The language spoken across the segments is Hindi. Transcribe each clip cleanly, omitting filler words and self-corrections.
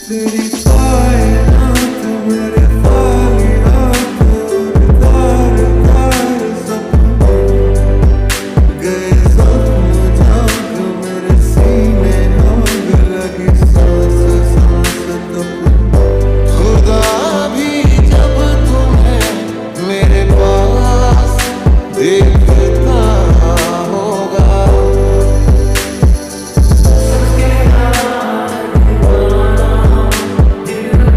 तेरी कायनात मेरे खाली आंखों तार तार सपने गए जख्म जाग मेरे सीने आग लगी सांस सांस तपने खुदा भी जब तुम्हें मेरे पास देखता होगा You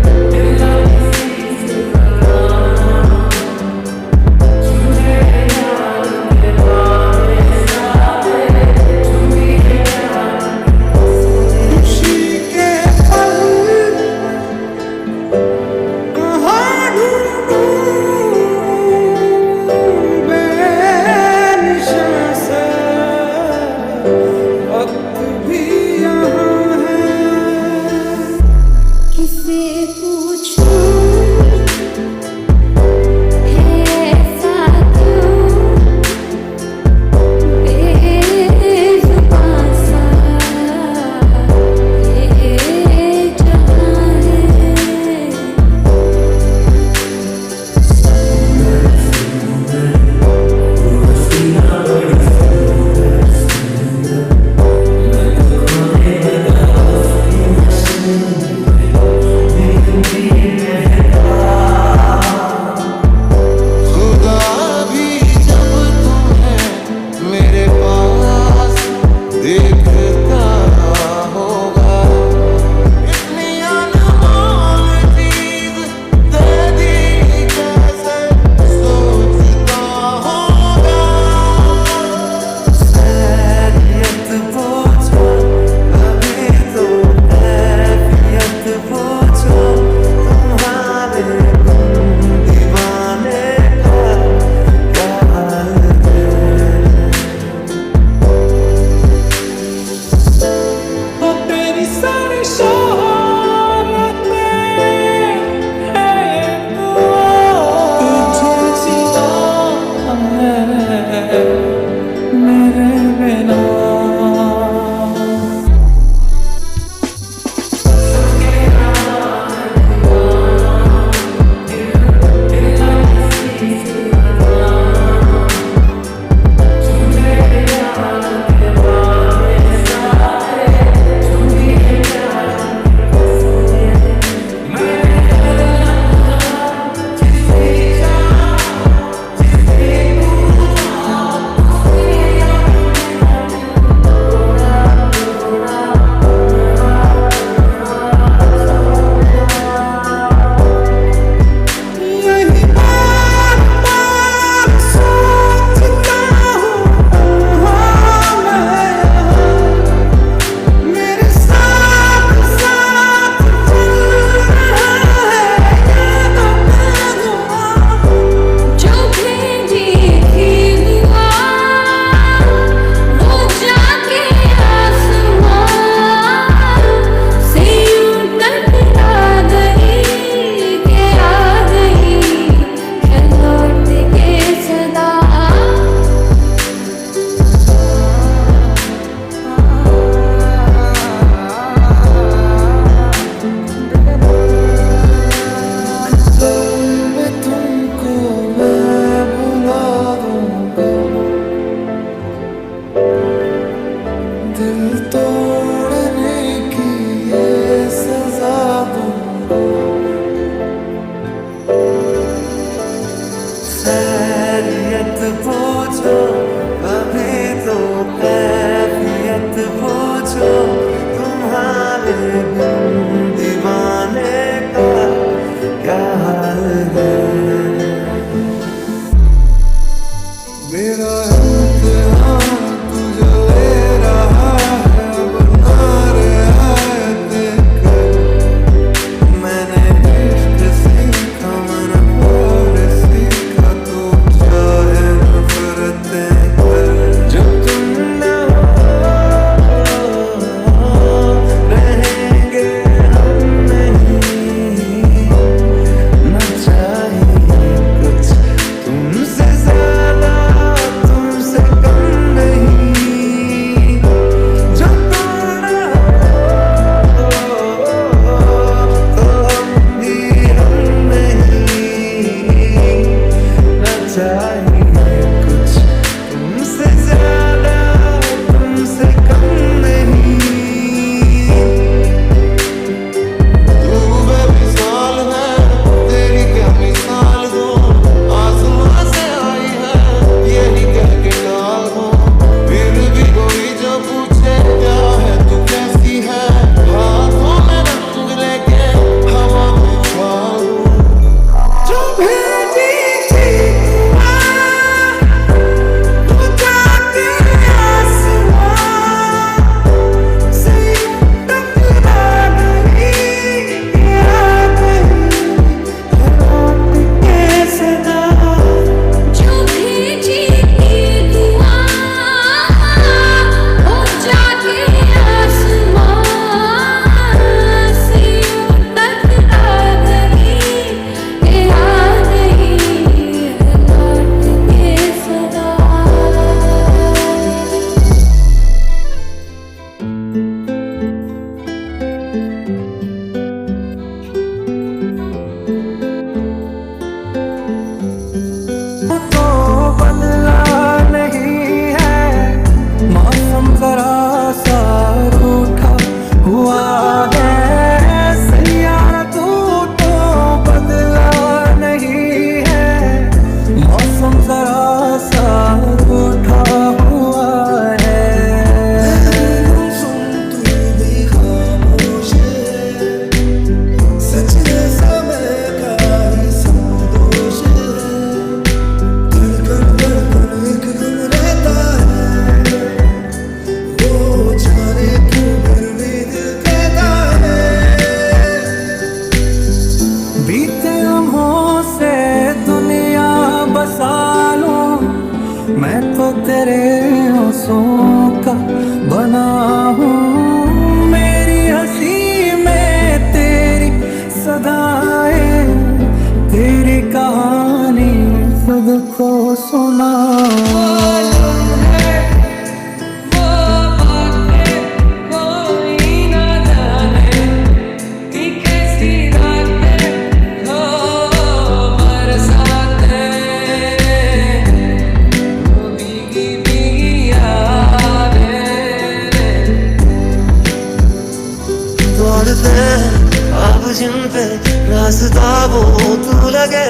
अब जिन पे रास्ता वो तू लगे,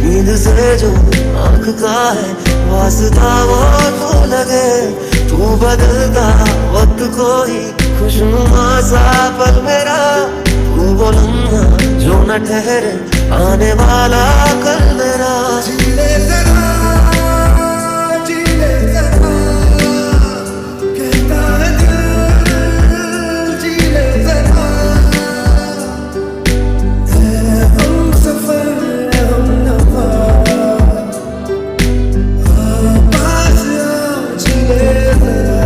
नींद से जो आँख का है वास्ता वो तू लगे। तू बदलता वक्त कोई खुशनुमा सा पल मेरा, तू बोलूँगा जो न ठहरे आने वाला कल मेरा। जीले जरा, जीले जरा, कहता है दिल, जीले जरा। है हम सफर, है हम नफा, पास आओ, जीले जरा।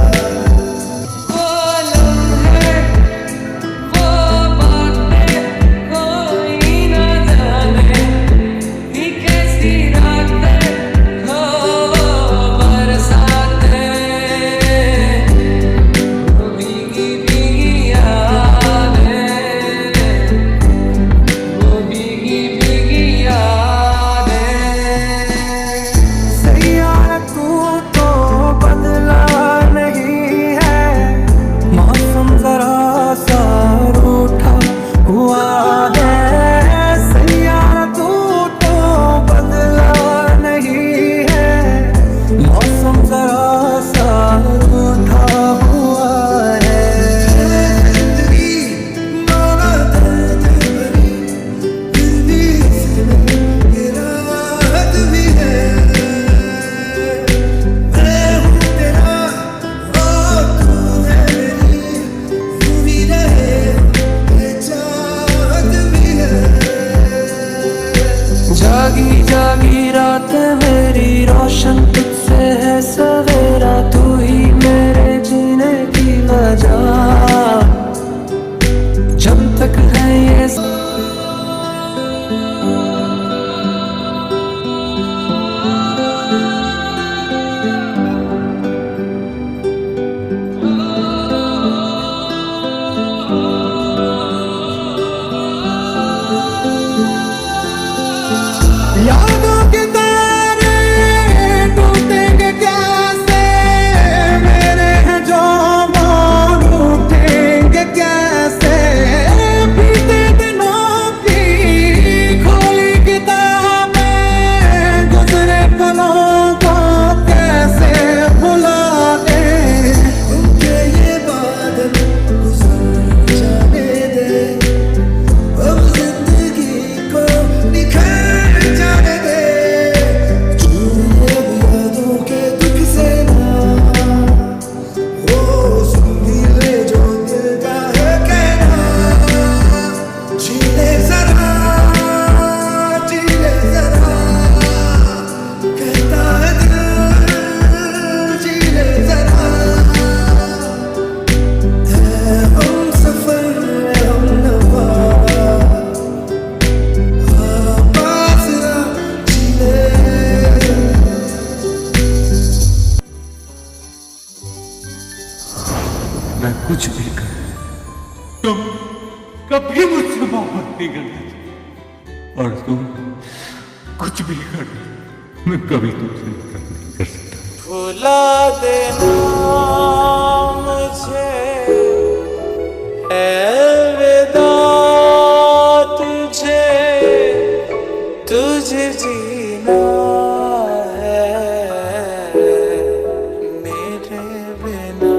जागी जागी रात मेरी रोशन तुझसे है सवेरा, तू ही मेरे जीने की वजह। जब तक है ये यादों के तारे टूटेंगे कैसे, मेरे हैं जो मोड़ उठेंगे कैसे। बीते दिनों की खोली किताबें, गुजरे पलों को कैसे भुला दे। उनके ये बादल गुजर जाने दे, अब जिंदगी को निखर जाने दे। छूए यादों के दुख से ना हो, सुन भी ले जो दिल का है कहना। जीले जरा, जीले जरा, कहता है दिल, जीले जरा। है हम सफर, है हम नफा, पास ना जीले। मैं कुछ भी कर, तुम कभी मुझसे मोहब्बत नहीं करते, और तुम कुछ भी कर, मैं कभी तुमसे नफरत नहीं कर सकता। भुला देना मुझे, अलविदा तुझे, तुझे जीना है मेरे बिना।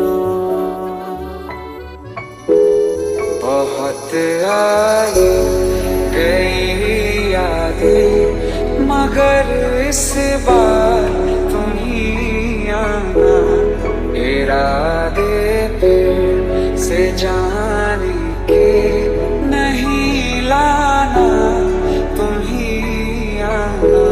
बहुत आई गई यादें, मगर इस बार तुम ही आना। इरादे फिर से जाने के नहीं लाना, तुम ही आना।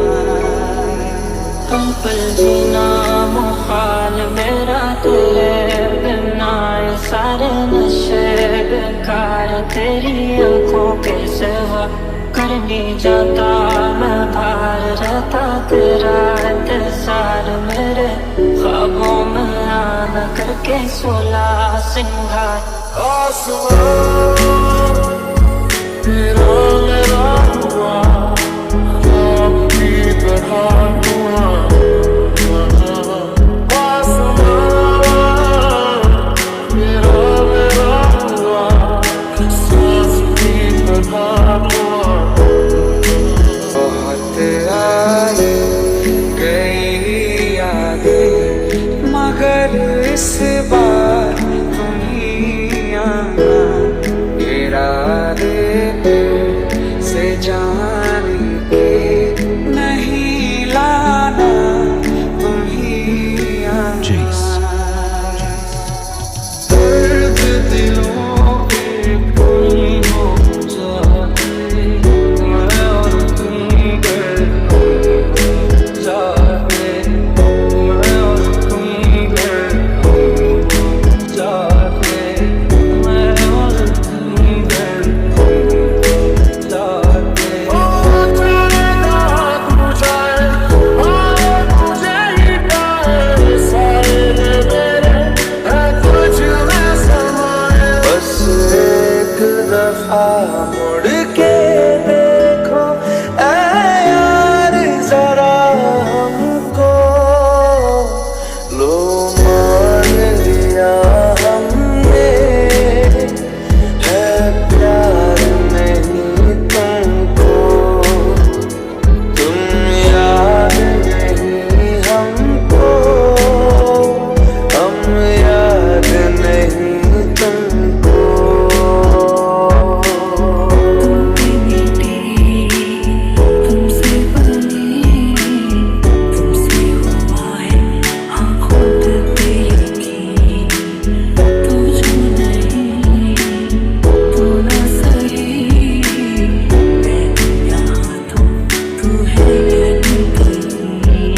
हम पल जीना मुहाल मेरा तेरे बिना, ये सारे नशे बेकार तेरी आंखों के सिवा। कर नहीं जाता मैं भार, रहता तेरा इंतजार मेरे ख्वाबों में आना, करके 16 सिंगार। आसमान तेरा मेरा हुआ, आपकी तरह हुआ। आसमान तेरा मेरा हुआ, सांस की तरह मुड़ के देखो ऐ यार जरा हमको, लो मान लिया हमने है प्यार नहीं तुमको, तुम याद नहीं हमको, हम याद नहीं तुमको। तुमसे मिटी, तुमसे बनी, तुमसे हुआ है हाँ खुद पे यकीन, तू जो नहीं तू ना सही, मैं यहाँ तो तू है यहीं कहीं।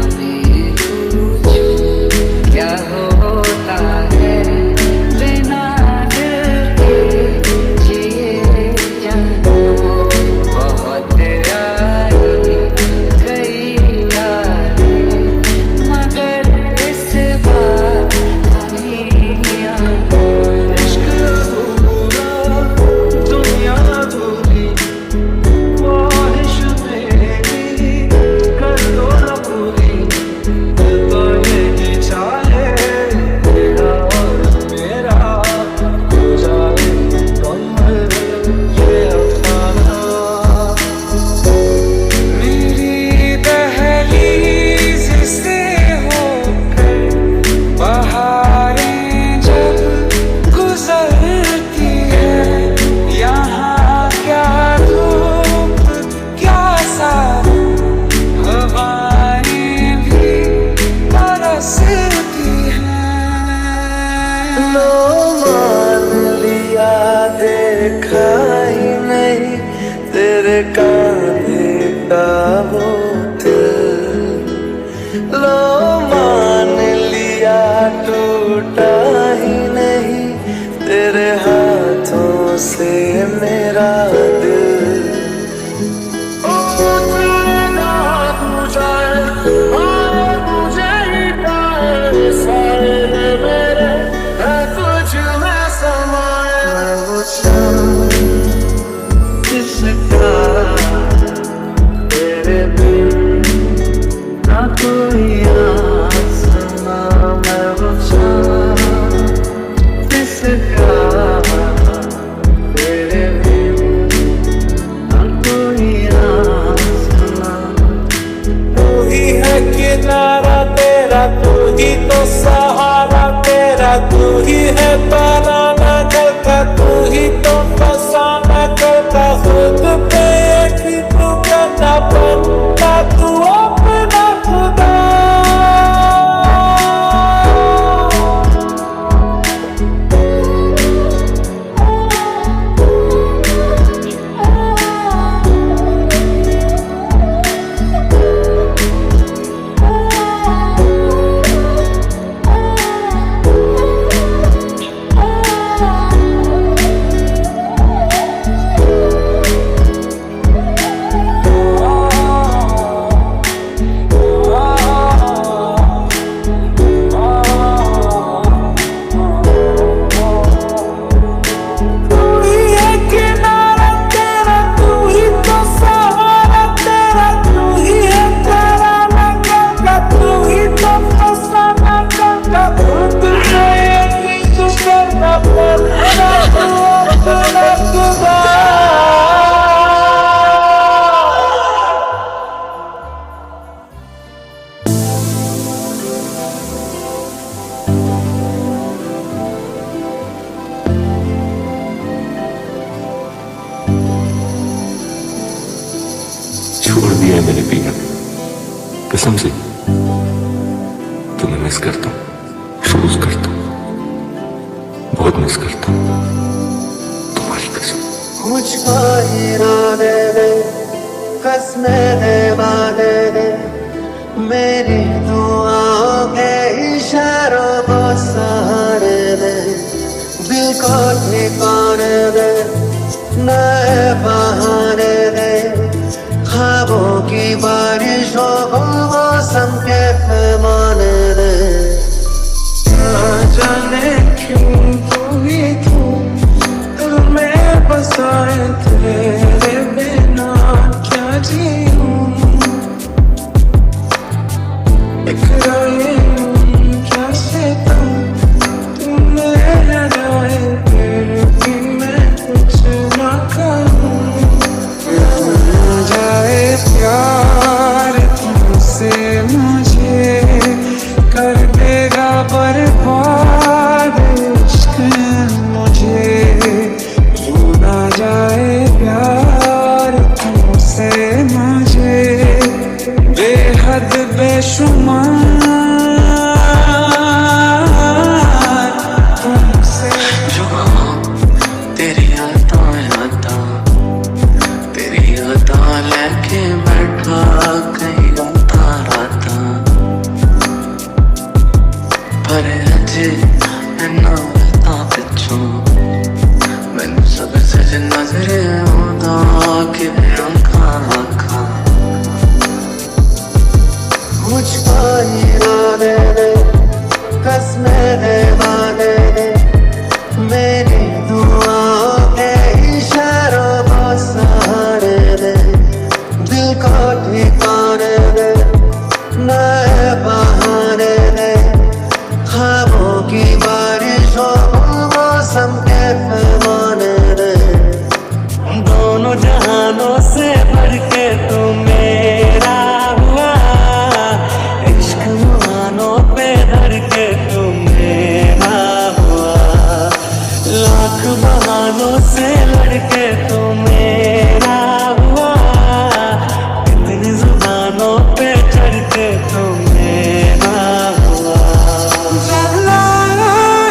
अभी पूछो क्या होता है बिना दिल के जिए जाना, बहुत आई गई यादें मगर इस बार नहीं आना। इश्क अधूरा दुनिया अधूरी, ख्वाहिश मेरी कर दो ना पूरी, दिल तो यही चाहे तेरा और मेरा हो जाए कमर ये अफसाना। मेरी दहलीज से होकर बहारें जब गुजरती है, यहाँ क्या धूप क्या सावन, हवाएं भी बरसती हैं। लो मान लिया देखा ही नहीं तेरे कांधे का वो दिल, लो मान लिया टूटा ही नहीं तेरे हाथों से मेरा दिल। ओ तेरा तू जाए आए मुझे ही पाए, साए मेरे है तुझ में समाए। मैं वो चाँद जिसका तेरे बिन ना कोई आसमां, मैं वो चाँद जिसका तेरे बिन ना कोई आसमां। तू ही है किनारा तेरा, तू ही तो सहारा तेरा, तू ही है बनाना करता, तू ही तो फसाना करता, खुद पे यकीन तू करना बनता तू अपना खुदा। छोड़ दिया है मैंने पीना, कसम से तुम्हें मिस करता हूँ, रोज करता हूँ, बहुत मिस करता हूँ तुम्हारी कसम। मुझको इरादे दे कसमें दे वादे दे, मेरी दुआओं के इशारों को सहारे दे, दिल को ठिकाने दे, नए बहाने दे, ख्वाबों की बारिशों को मौसम के पैमाने दे। ना जाने क्यों तू ही तू बसाए तेरे बिना क्या जीऊं इकराए क्या सितम तुमने लगाए फिर भी मैं कुछ ना कहूँ जाए प्यार तुमसे मुझे कर देगा बर्बाद इश्क मुझे ना जाए प्यार तुमसे मुझे बेहद बेशुमार तुमसे जो तेरी अदा लेके बैठा कहीं तारा था पर अजे इन्ना ता पिछों मैनू सब सज नजर आंदा कि आंखा मुझको इरादे दे कसमें दे वादे दे मेरी दुआओं के इशारों को सहारे दे दिल को ठिकाने दे नए बहाने दे ख्वाबों की बारिशों मौसम के पैमाने दे दोनों जहानों से बढ़ के तू मेरा हुआ इश्क मुहानों पे धर के तू मेरा हुआ लाख बहानों से लड़के तू मेरा हुआ कितनी जुबानों पे चढ़ के तू मेरा हुआ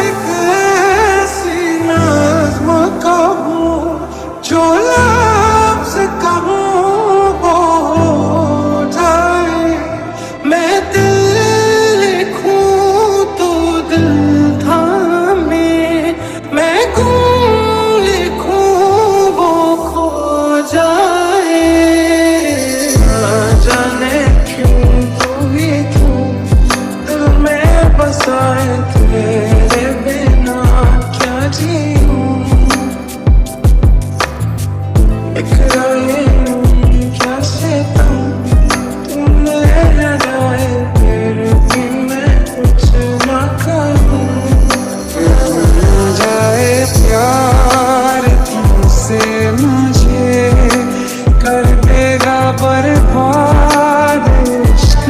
एक ऐसी नज़्म कहूँ जो लफ्ज़ कहूँ वो हो जाए मैं दिल लिखूँ तो दिल थामे मैं गुम लिखूँ वो खो जाए ना जाने क्यों तू ही क्यों दिल में बसाए तेरे बिना क्या जीऊं इकराए क्या सितम तुमने लगाए फिर भी मैं कुछ ना कहूँ जाए प्यार तुमसे मुझे कर देगा बर्बाद इश्क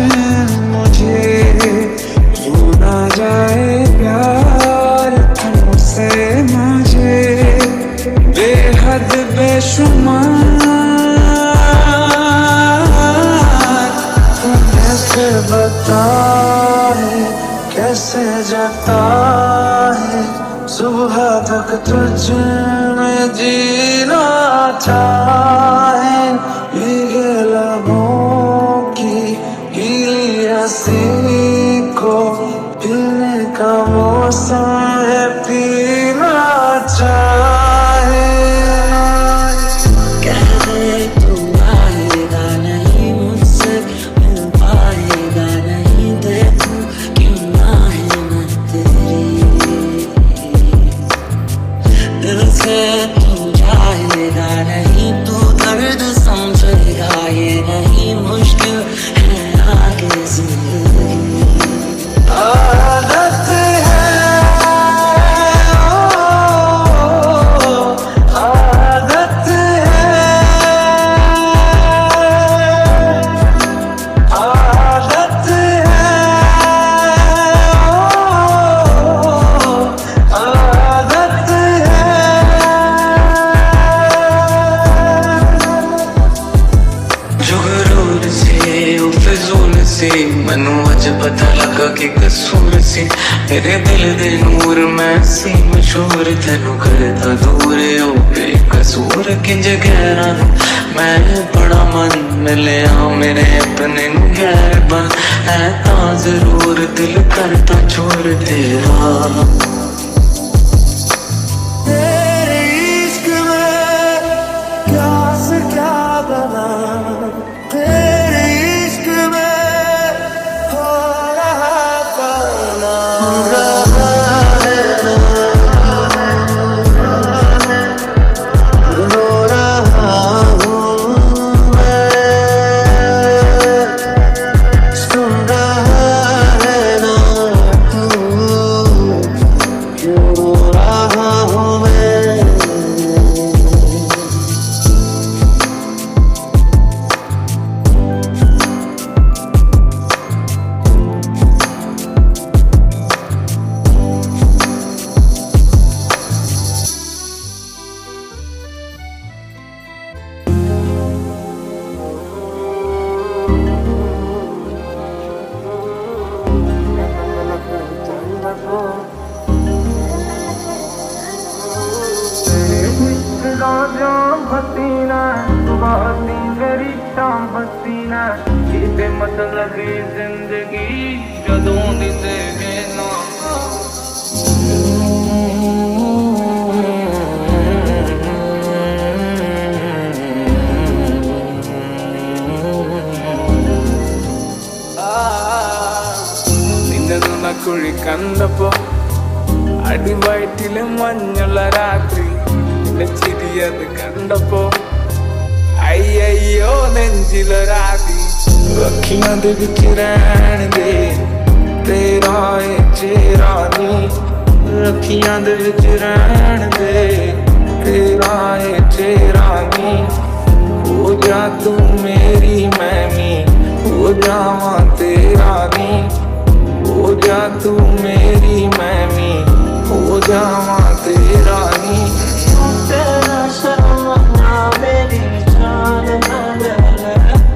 मुझे ना जाए प्यार तुमसे मुझे बेहद बेशुमार तू कैसे बताए कैसे जाता है सुबह तक तुझ में जीना चाहे भीगे लबों की गीली हंसी को पीने का मौसम है पीना चाहे कह दे तू आएगा नहीं मुझसे मिल पाएगा नहीं देखूं क्यों ना है मैं तेरी दिल से तू जाएगा नहीं तू दर्द समझेगा ये नहीं मुश्किल है आगे जिंदगी आदत है आदत है आदत है आदत है जुगरूर से फिजूल से मैनू अज पता लगा कि कसूर से मेरे दिल दे नूर मैं सी मशहूर तेनू करता दूर ओ बेकसूर किंज गहरा मैं बड़ा मन मिलिया मेरे अपने नू गैर बन है तां जरूर दिल करता छोड़ तेरा तेरे इश्क में क्या से क्या बना तेरे इश्क में हो रहा पाना जाम हसीना सुबह हसी मेरी शाम हसीना ये बेमतलबी जिंदगी जदों दी तेरे नाम നിന്നെ കുഴി കണ്ടപ്പോ അടിവയറ്റില് മഞ്ഞുള്ള രാത്രി നിന്റെ ചിരിയത് കണ്ടപ്പോ അയ്യോ നെഞ്ചിലൊരാതി ਅੱਖੀਆਂ ਦੇ ਵਿੱਚ ਰਹਿਣ ਦੇ ਤੇਰਾ ਏ ਚਿਹਰਾ ਨੀ ਅੱਖੀਆਂ ਦੇ ਵਿੱਚ ਰਹਿਣ ਦੇ ਤੇਰਾ ਏ ਚਿਹਰਾ ਨੀ ਹੋ ਜਾ ਤੂੰ ਮੇਰੀ ਮੈਂ ਵੀ ਹੋ ਜਾਵਾਂ ਤੇਰਾ ਨੀ हो जा तू मेरी मैं भी हो जावां तेरा नी तेरा शर्मा मेरी जान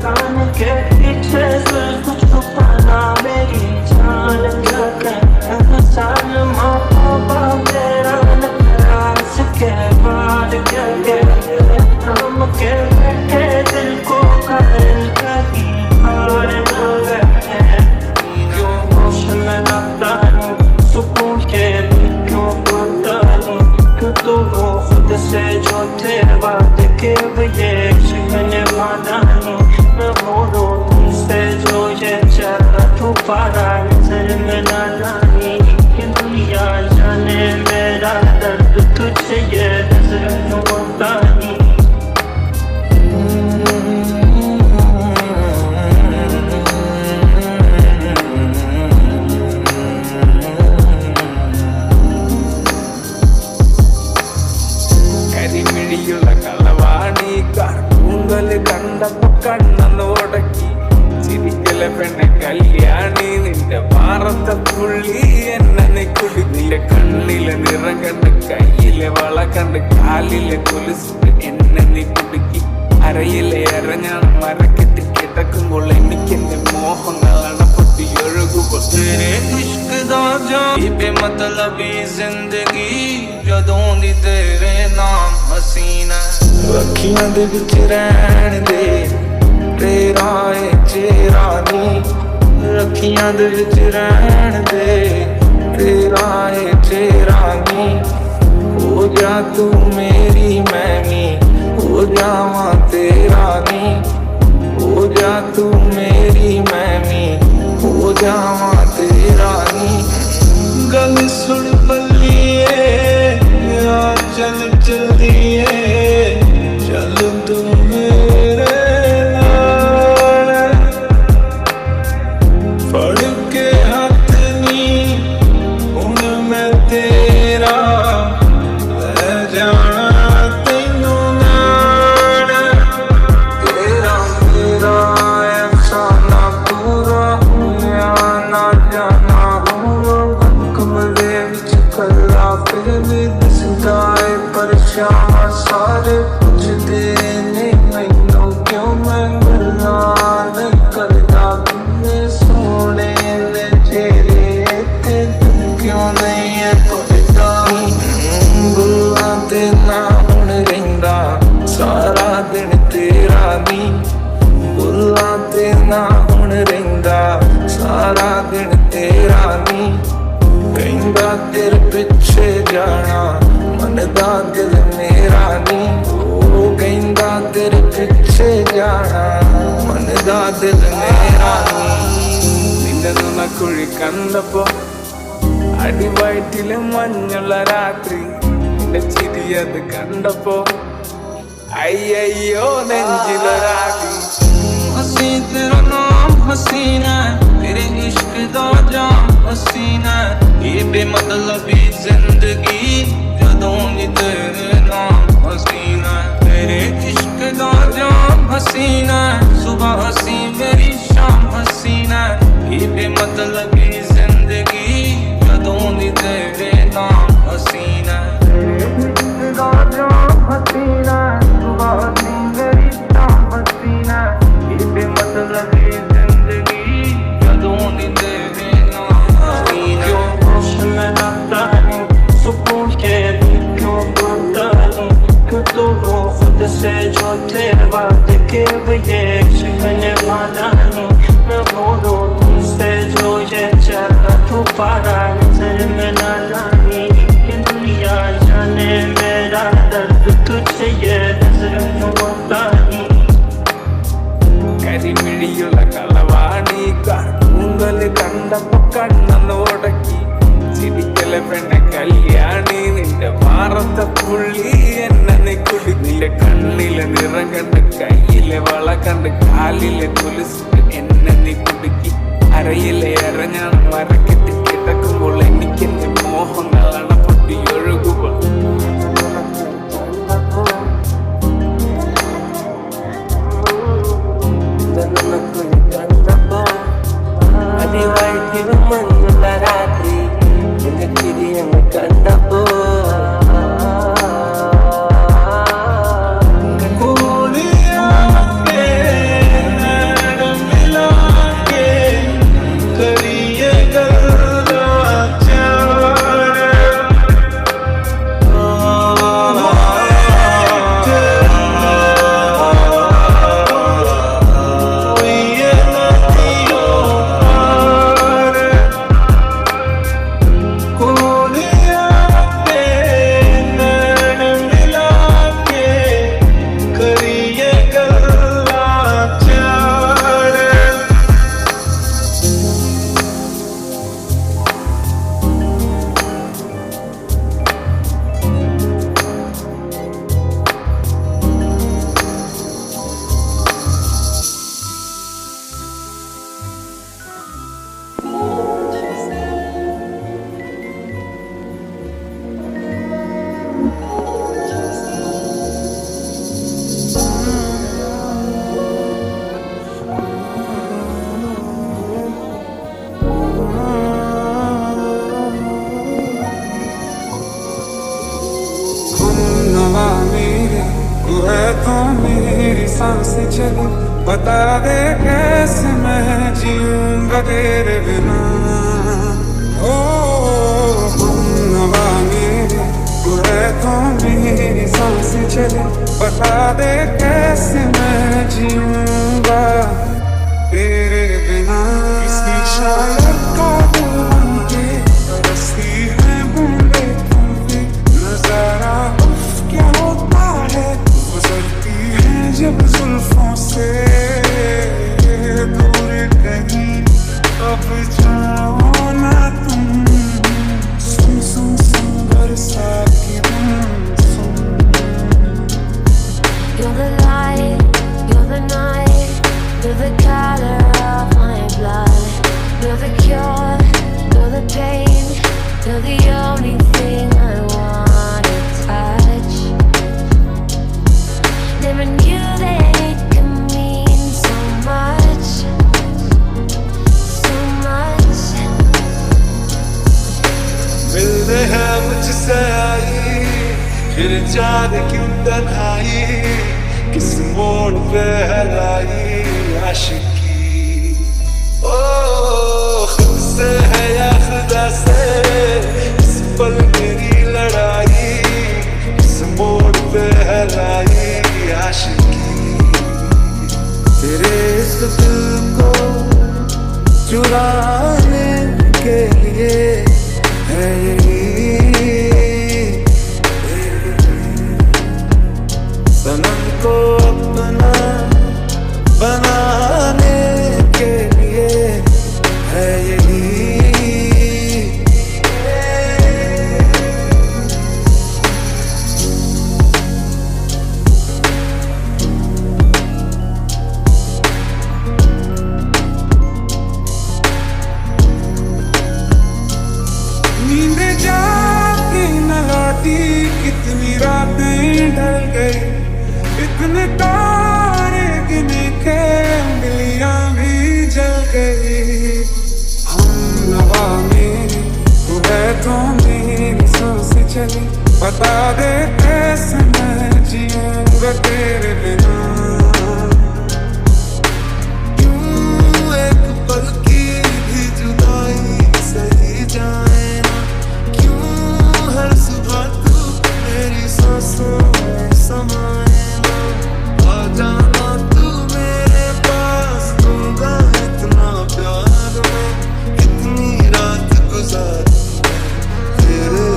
कान के पीछे से कुछ छुपाना मेरी जान क्या कहना सलमा तेरा नखरास के बाद क्या हम के बैठे दिल को कायल कहीं और न गए सुकून के क्यों पता नहीं क्यों तो वो खुद से जो थे वादे के ये मैंने माना नहीं मैं बोलो तुमसे जो ये चाहा तू पारा नजर में ना लानी ये दुनिया जाने मेरा दर्द तुझे ये नजर क्यों आता नहीं കണ്ടപ്പോ കണ്ണൊന്ന് ഉടക്കി ചിരിക്കലെ പെണ്ണെ കല്യാണി നിന്റെ പാറത്തെ പുള്ളി എന്നെ കുടി നിന്റെ കണ്ണിലെ നിറം കണ്ട് കയ്യിലെ വള കണ്ട് കാലിലെ കൊലുസിട്ട് എന്നെ നീ കുടുക്കി അരയിലെ അരഞ്ഞാണ് മരക്കെട്ടി കിടക്കുമ്പോൾ എനിക്കെന്റെ മോഹങ്ങൾ അണപ്പൊട്ടി ഒഴുകുമ്പോൾ बेमतलबी जिंदगी जदों दी तेरे नाम हसीना ਅੱਖੀਆਂ ਦੇ ਵਿੱਚ ਰਹਿਣ ਦੇ ਤੇਰਾ ਏ ਚਿਹਰਾ ਨੀ ਅੱਖੀਆਂ ਦੇ ਵਿੱਚ ਰਹਿਣ ਦੇ ਤੇਰਾ ਏ ਚਿਹਰਾ ਨੀ ਹੋ ਜਾ ਤੂੰ ਮੇਰੀ ਮੈਂ ਵੀ ਹੋ ਜਾਵਾਂ ਤੇਰਾ ਨੀ ਹੋ ਜਾ ਤੂੰ ਮੇਰੀ ਮੈਂ ਵੀ ਹੋ ਜਾਵਾਂ ਤੇਰਾ ਨੀ ਗੱਲ ਸੁਣ ਬੱਲੀਏ ਆ ਚੱਲ ਚੱਲੀਏ ਚੱਲ ਤੂੰ ਮੇਰੇ ਨਾਲ ਫੜ ਕੇ ਹੱਥ ਨੀ ਹੁਣ ਮੈਂ ਤੇਰਾ ਲੈ ਜਾਣਾ ਤੈਨੂੰ ਨਾਲ ਤੇਰਾ ਮੇਰਾ ਅਫਸਾਨਾ ਪੂਰਾ ਹੋਇਆ ਨਾ ਜਾਣਾ फिर भी दिसदा है परेशान सारे पुछदे ने मैनू क्यों मैं गल्ला नहीं करदा किन्ने सोने ने चेहरे ते तू क्यों नहीं है पता गुल्लां ते ना हुण रहिंदा सारा दिन तेरा नी गुल्लां ते ना हुण रहिंदा सारा दिन तेरा नी ਕਹਿੰਦਾ ਤੇਰੇ ਪਿੱਛੇ ਜਾਣਾ ਮੰਨਦਾ ਦਿਲ ਮੇਰਾ ਨੀ ਉਹ ਕਹਿੰਦਾ ਤੇਰੇ ਪਿੱਛੇ ਜਾਣਾ ਮੰਨਦਾ ਦਿਲ ਮੇਰਾ ਨੀ നിന്നെ കുഴി കണ്ടപ്പോ അടിവയറ്റില് മഞ്ഞുള്ള രാത്രി നിന്റെ ചിരിയത് കണ്ടപ്പോ അയ്യോ നെഞ്ചിലൊരാതി हसी तेरा नाम हसीना तेरे इश्क दा जाम हसीना ये बेमतलबी जिंदगी जदों दी तेरे नाम हसीना तेरे इश्क दा जाम हसीना सुबह हसी मेरी शाम हसीना ये बेमतलबी जिंदगी जदों दी तेरे नाम हसीना तेरे इश्क दा जाम हसीना सुबह हसी मेरी शाम हसीना बेमतलबी जिंदगी जदों दी तेरे नाम हसीना मैं आता नहीं सुकून के क्यों पता नहीं क्यों तो കണ്ണിലെ നിറം കണ്ട് കയ്യിലെ വള കണ്ട് കാലിലെ കൊലുസിട്ട് എന്നെ നീ കുടുക്കി അരയിലെ അരഞ്ഞാണ് മരക്കെട്ടി കിടക്കുമ്പോൾ എനിക്കെന്റെ മോഹങ്ങൾ അണപ്പൊട്ടി ഒഴുകുക അതിവൈദ്യുമഞ്ഞുള്ള രാത്രി എന്റെ തിരിയങ്ങ് കണ്ടപ്പോ मेरी सांसें चली बता दे कैसे मैं जीऊंगा तेरे बिना ओ हमनवा मेरे तू है तो मेरी सांसें चली बता दे कैसे मैं जीऊंगा तेरे बिना किसी शायर का दिल बनके बरसती है बूंदे तुमसे नजारा उफ क्या होता है गुजरती है जब जुल्फों से दूर कहीं अब जाओ ना तुम सुन सुन सुन बरसात की धुन सुन You're the light, you're the night, you're the color of my blood. You're the cure, you're the pain, you're the only thing I wanna touch. Never knew that it could mean so much, so much. मिलते हैं मुझसे आई फिर जाने क्यों तन्हाई किस मोड़ पे है लाई आशिकी ओ खुद से है या खुदा से इस पल मेरी लड़ाई किस मोड़ पे है लाई आशिकी तेरे इस दिल को चुराने के लिए है यही सनम को अपना बनाने के लिए है यही नींद जाके न लौटी कितनी रातें ढल गई इतने तारे गिने के उंगलियां भी जल गई हम नवा मेरी तू है तो मेरी सांसें चली बता दे कैसे मैं जीऊंगा तेरे बिना क्यों एक पल की भी जुदाई सही जाए ना क्यों हर सुबह तू मेरी सांसों में समाए ना आ जाना तू मेरे पास दूंगा इतना प्यार में कितनी रात गुजारी तेरे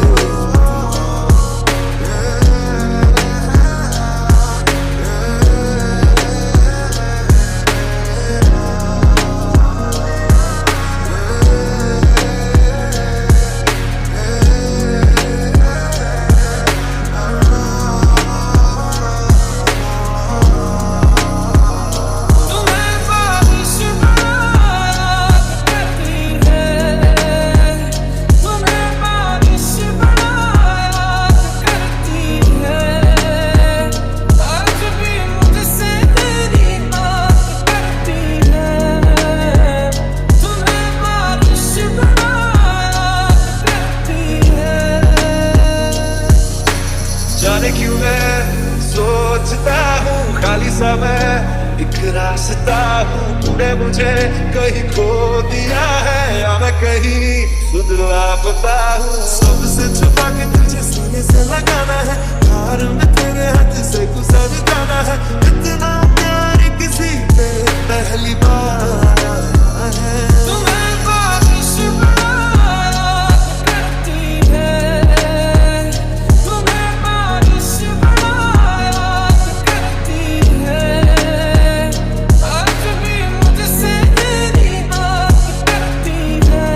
सा मैं एक रास्ता हूँ, तूने मुझे कहीं खो दिया है या मैं कहीं खुद लापता हूँ। सबसे छुपा के तुझे सीने से लगाना है, प्यार में तेरे हाथ से गुजर जाना है। इतना प्यार किसी पे पहली बार आया है। तुम्हें बारिश बनाया करती है, तुम्हें बारिश बनाया करती है। आज भी मुझसे तेरी बात करती है,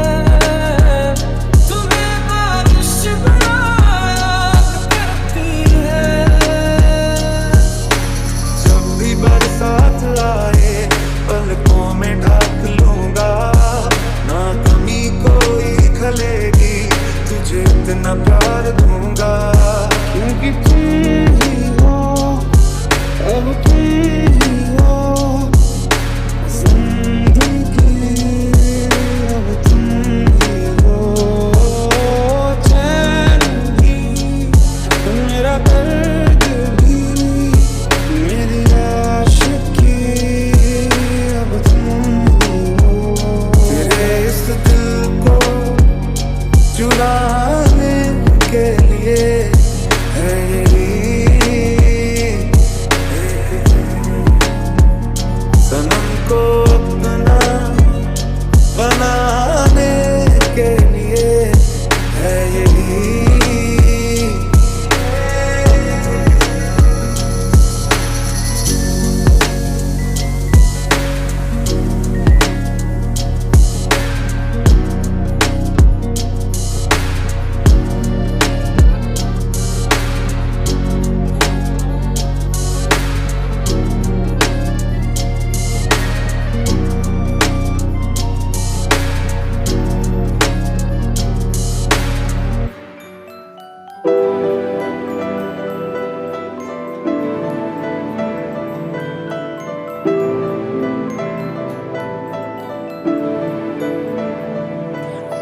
तुम्हें बारिश बनाया करती है। जब भी बरसात आए पलकों में ढाक लूंगा, ना कमी कोई खलेगी, तुझे इतना प्यार दूंगा। क्योंकि तुम ही हो, अब तुम ही हो जिंदगी, अब तुम ही हो चैन भी, मेरा दर्द भी, मेरी आशिकी, अब तुम ही हो। तेरे इस दिल को चुराने के लिए है सनम को अपना बनाने के लिए है यही।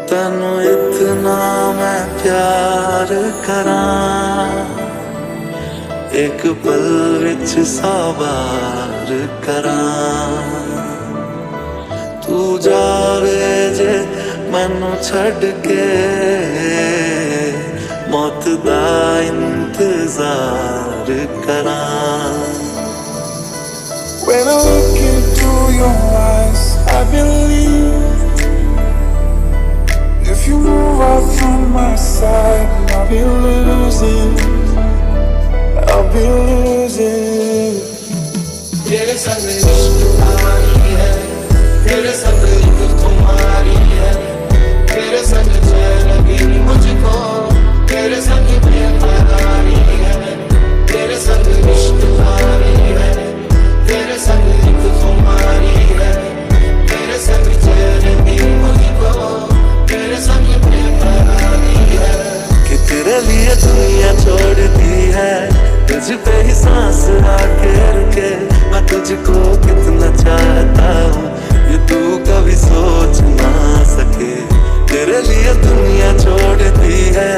तनु इतना मैं प्यार करां, एक पल विच सौ बार करां। तू जावे जे मैनू छड़ के, मौत दा इंतजार करां। When I look into your eyes, I believe if you move out from my side, I'll be losing, I'll be losing. तेरे संग इश्क तुम्हारी है, तेरे संग एक तुम्हारी है, तेरे संग चैन लगी मुझको, तेरे संग बेकरारी है। तेरे संग इश्क तुम्हारी है, तेरे संग एक तुम्हारी है, तेरे संग चैन लगी मुझको, तेरे संग बेकरारी है। कि तेरे लिए दुनिया छोड़ दी है, तुझ पे ही सांस आके रुके। मैं तुझको कितना चाहता हूँ ये तू कभी सोच ना सके। तेरे लिए दुनिया छोड़ दी है,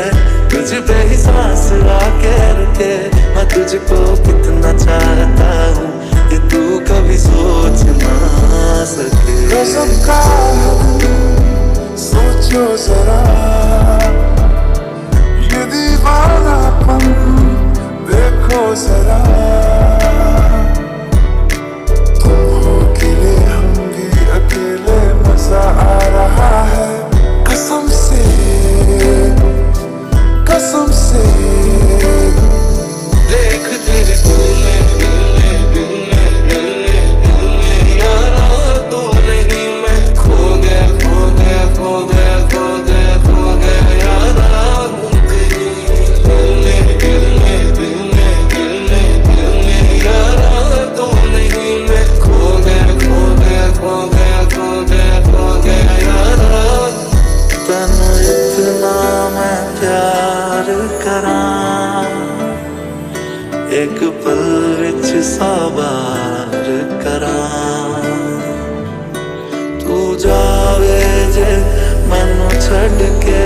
तुझ पे ही सांस आके रुके। मैं तुझको कितना चाहता हूँ ये तू कभी सोच ना सके। कसम का सोचो जरा, ये दीवानापन देखो जरा। तुम हो अकेले, हम भी अकेले, मजा आ रहा है। कसम से, कसम से देख तेरे दिल में, दिल में, दिल में, दिल में, दिल में यारा तू नहीं, मैं खो गया, खो गया, खो गया, खो गया, खो गया यारा तेरी। दिल में, दिल में, दिल में, दिल में, दिल में यारा तू नहीं, मैं खो गया, खो गया, खो गया, खो गया, खो गया यारा। तनु इतना मैं प्यार करां, एक पल विच सौ बार करां। तू जावे जे मैनू छड़ के,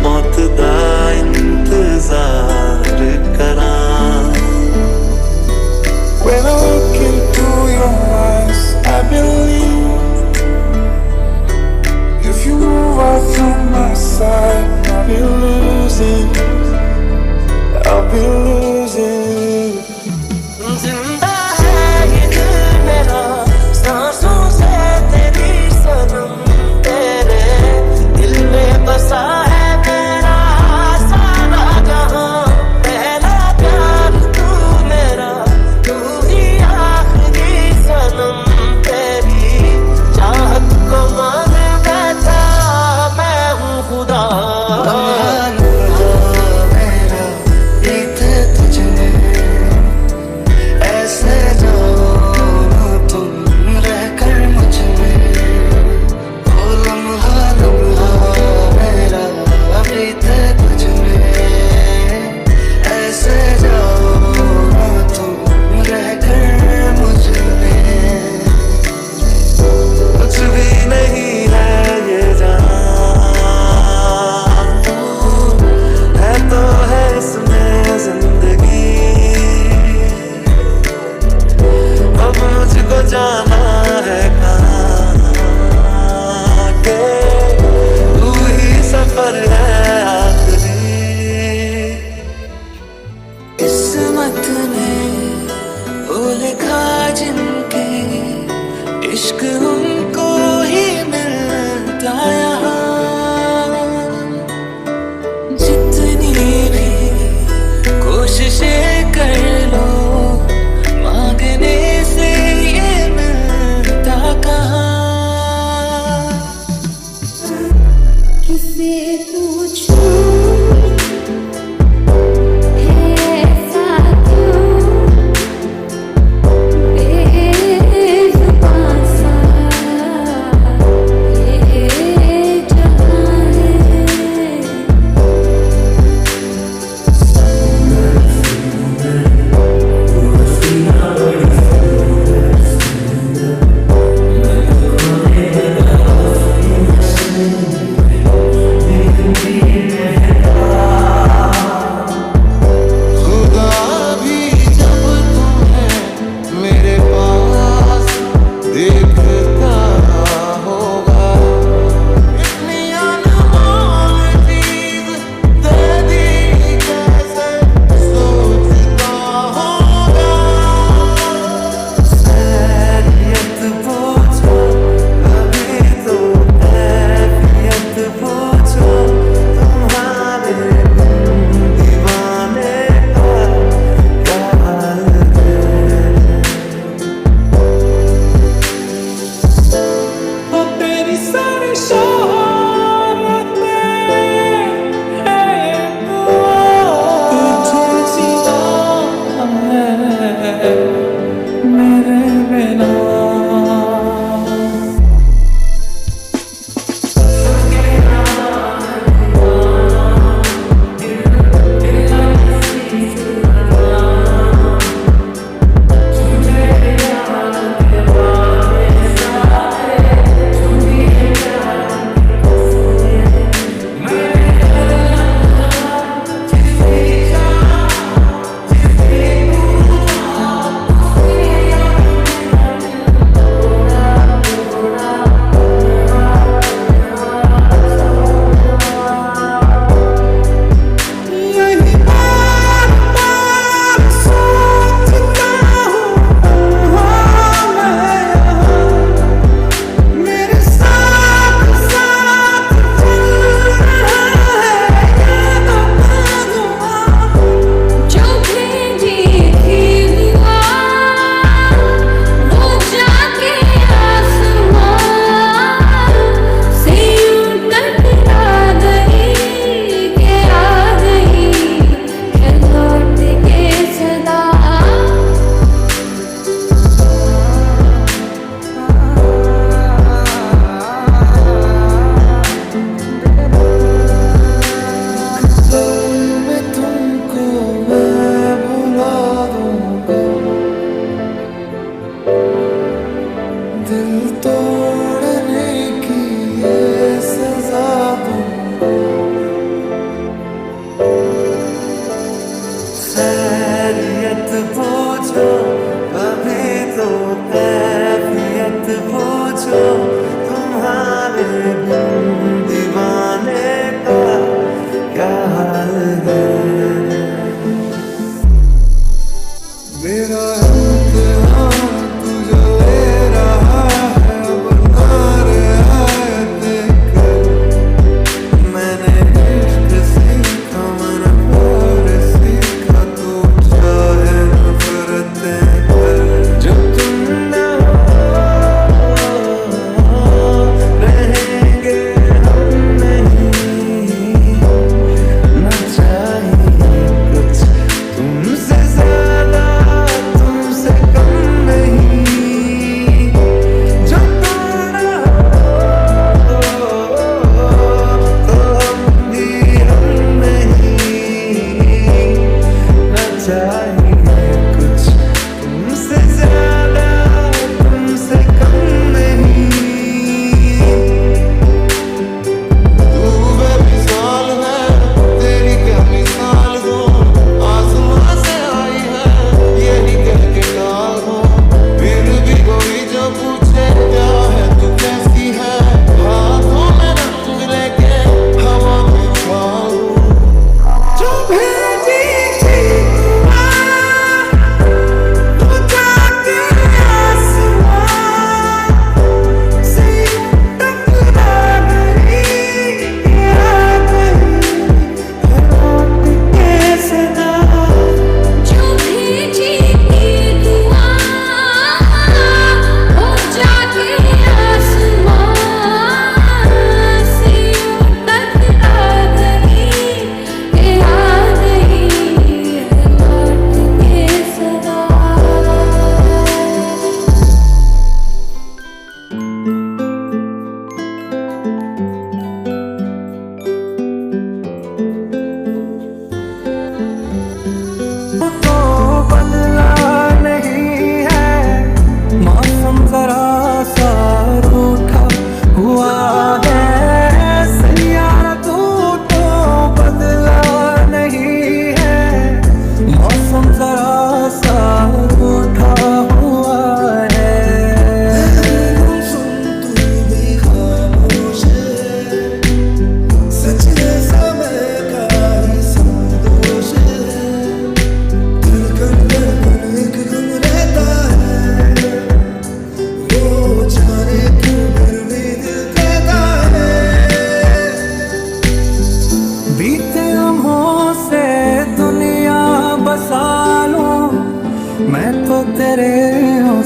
मौत दा इंतजार करां। इश्क उनको ही मिलता यहाँ। जितनी भी कोशिशें कर लो मांगने से ये मिलता कहाँ। किसे पूछूं ऐसा क्यों बेज़ुबां सा ये जहां है। खुदा भी जब तुम्हें मेरे पास देखता होगा इतनी अनमोल चीज दे दी कैसे सोचता होगा। खैरियत पूछो अभी तो कैफियत पूछो तुम्हारे दीवाने का क्या हाल है। वो तेरी सारी शोहरतें हैं तुझे सिवा है मेरे बिना। यही बार बार सोचता हूँ मैं यहाँ मेरे साथ साथ चल रहा है ये धुआं। जो भेजी थी हुआ वो जाके आसमान से यूं टकरा गई के आ गई है लौट के सदा। मैं तुमको मैं भुला दूंगा दिल तोड़ने की ये सजा दूंगा। खैरियत पूछो अभी तो कैफियत पूछो तुम्हारे दीवाने का क्या हाल है। मेरा इम्तिहान तुझे ले रहा है बना रहा है देखकर। मैंने इश्क सीखा मैंने प्यार सीखा तो चाहे नफरतें कर। जब तुम ना हो रहेंगे हम नहीं न चाहिए कुछ तुमसे ज्यादा तुमसे कम नहीं। जब तुम ना हो तो हम भी हम नहीं न चाहिए कुछ तुमसे ज्यादा तुमसे कम नहीं। तू बेमिसाल है तेरी क्या मिसाल हो आसमां से आई है यही कह के डाल हो। फिर भी कोई जो पूछे क्या है तू कैसी है हाथों में रंग लेके हवा में उछालूं। जो भेजी थी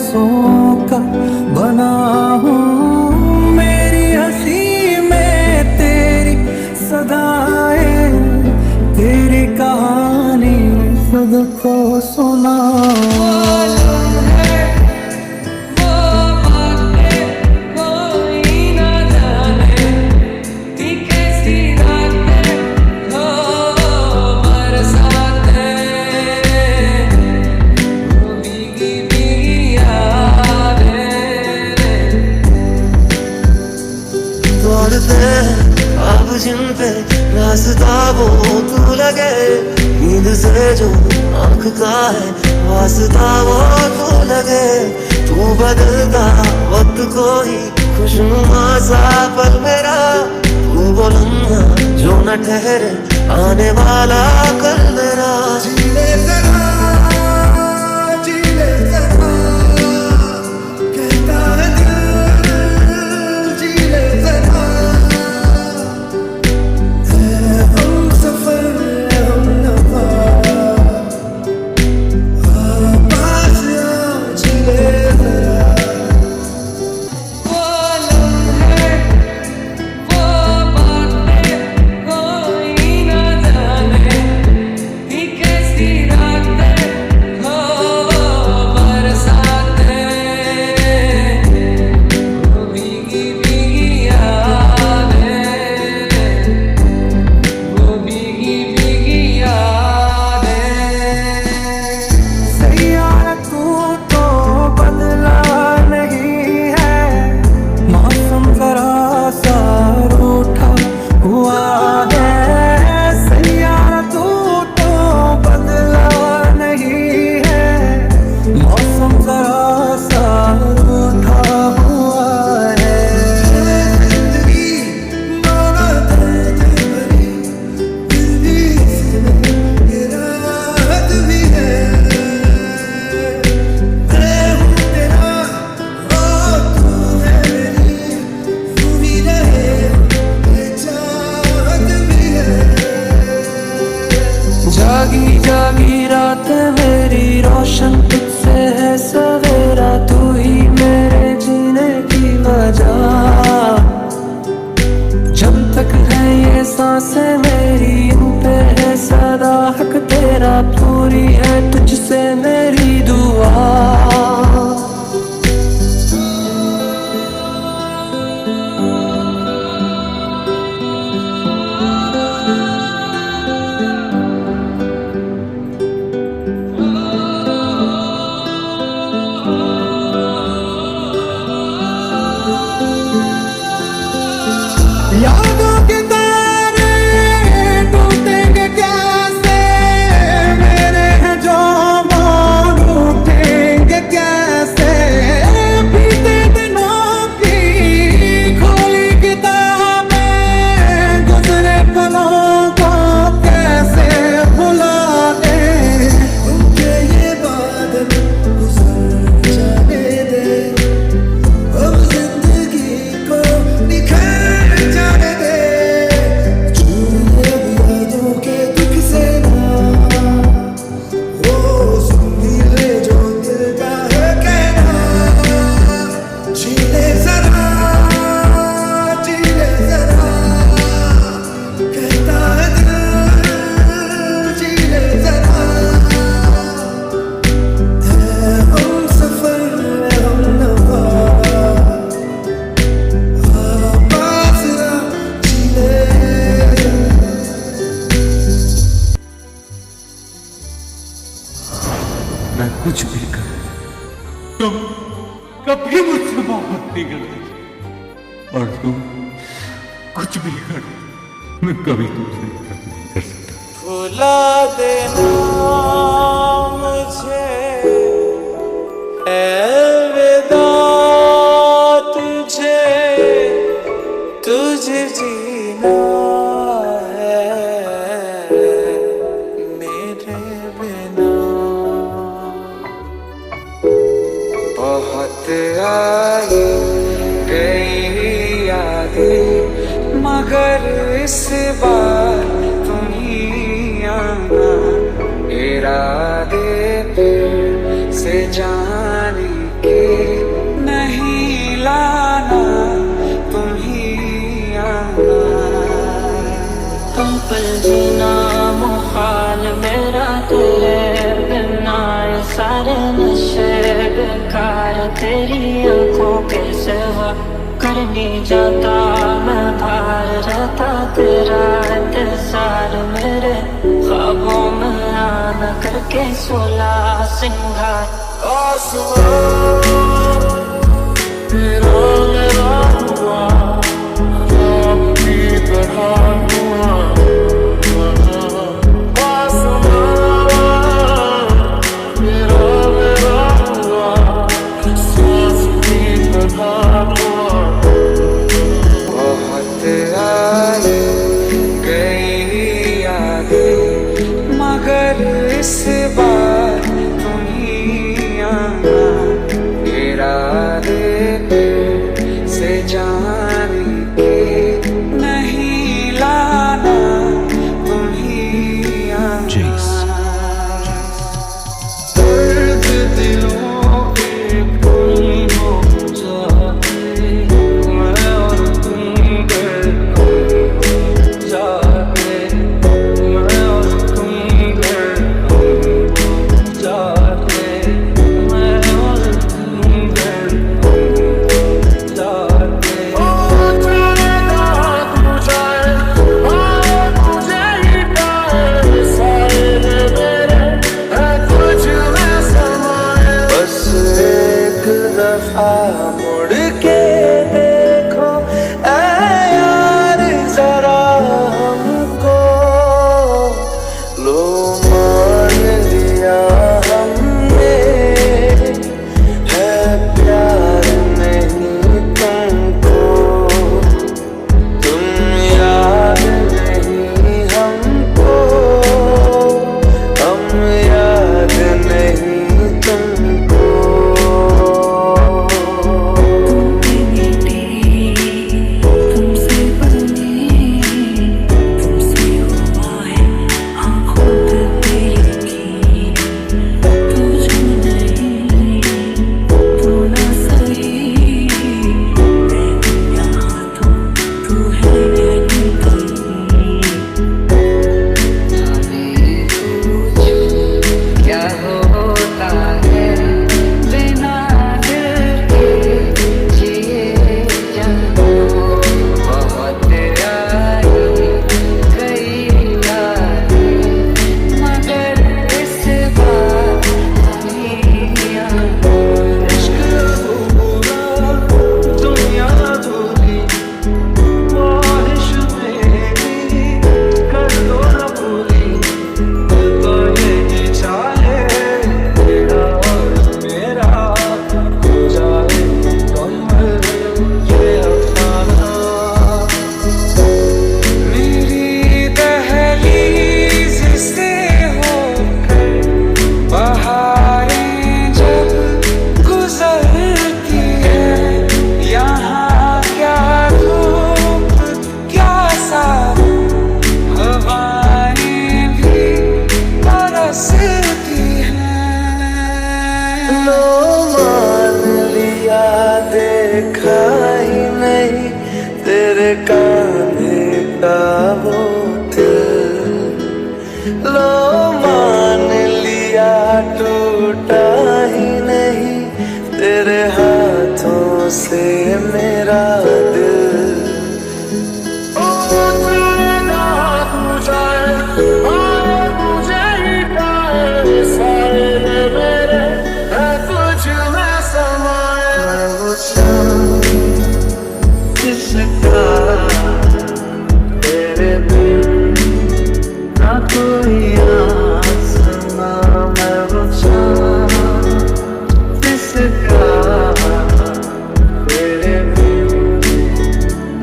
सांसों का बना हूँ, मेरी हंसी में तेरी सदाएं, तेरी कहानी सबको सुनाऊं। अब जिन पे रास्ता वो तू लगे, नींद से जो आँख का है वास्ता वो तू लगे, तू बदलता वक्त कोई खुशनुमा सा पल मेरा, तू वो लम्हा जो न ठहरे आने वाला कल मेरा। जीले जरा, जीले जरा, कहता है दिल, जीले जरा, हम सफर हम नफा, पास आ जीले जरा। जागी जागी रात मेरी रोशन तुझसे है सवेरा, तू ही मेरे जीने की वजह, जब तक है ये सांसें मेरी इन पे है सदा हक तेरा, पूरी है तुझसे मेरी दुआ। यादों के तारे टूटेंगे कैसे, मेरे हैं जो मान उठेंगे कैसे, बीते दिनों की खोली किताबें, गुजरे पलों को कैसे भुला दे, उनके ये बादल गुजर जाने दे, अब जिंदगी को निखर जाने दे, छूने यादों के दुख से ना, वो सुन भी ले जो दिल का है कहना, जीले जरा, जीले जरा, कहता है दिल, जीले जरा, है हम सफर हम नफा, मैं कुछ भी कर, तुम कभी मुझसे मोहब्बत नहीं करते, और तुम कुछ भी कर, मैं कभी तुमसे नफरत नहीं कर सकता। भुला देना मुझे, अलविदा तुझे, तुझे जीना है मेरे बिना। बहुत आई गई यादें, मगर इस बार तुम ही आना, इरादे फिर से जाने के तेरी आंखों के सिवा करने जाता मैं बाहर रहता तेरा इंतजार मेरे ख्वाबों में आना करके 16 सिंगार तेरा मेरा हुआ राम की तरह हुआ तेरा मेरा हुआ सांस की तरह हुआ बहुत आए गई यादें मगर इस बार तुम ही आना इरादे से जान के नहीं लाना तुम ही आना दर्द दिलों के पुल हो जाते मैं और तुम गए जाते मैं और तुम गए जाते मैं और तुम गए जाते बस एक दफा मुड़ के देखो ऐ यार जरा हमको लो मान लिया हमने है प्यार नहीं तुमको तुम याद नहीं हमको हम याद नहीं तुमको तुमसे बने तुमसे हुआ है आँखों पे यकीन तू जो नहीं तू ना सही मैं यहाँ तो तू है यहीं कहीं क्या होता है बिना दिल के जिए जानो बहुत आई गई यादें मगर इस बार नहीं आना दुनिया धोली ख्वाहिश मेरी कर दो न पूरी तो यही चाहे तेरा और मेरा हो जाए मुकम्मल ये अफसाना मेरी दहलीज से होकर बहारें जब गुजरती है यहाँ क्या धूप क्या सावन हवाएं भी बरसती हैं लो मान लिया देखा ही नहीं तेरे कांधे का वो दिल लो मान लिया टूटा ही नहीं तेरे हाथों से मेरा दिल जिसका तेरे बिन ना कोई आसमां मैं वो चाँद जिसका तेरे बिन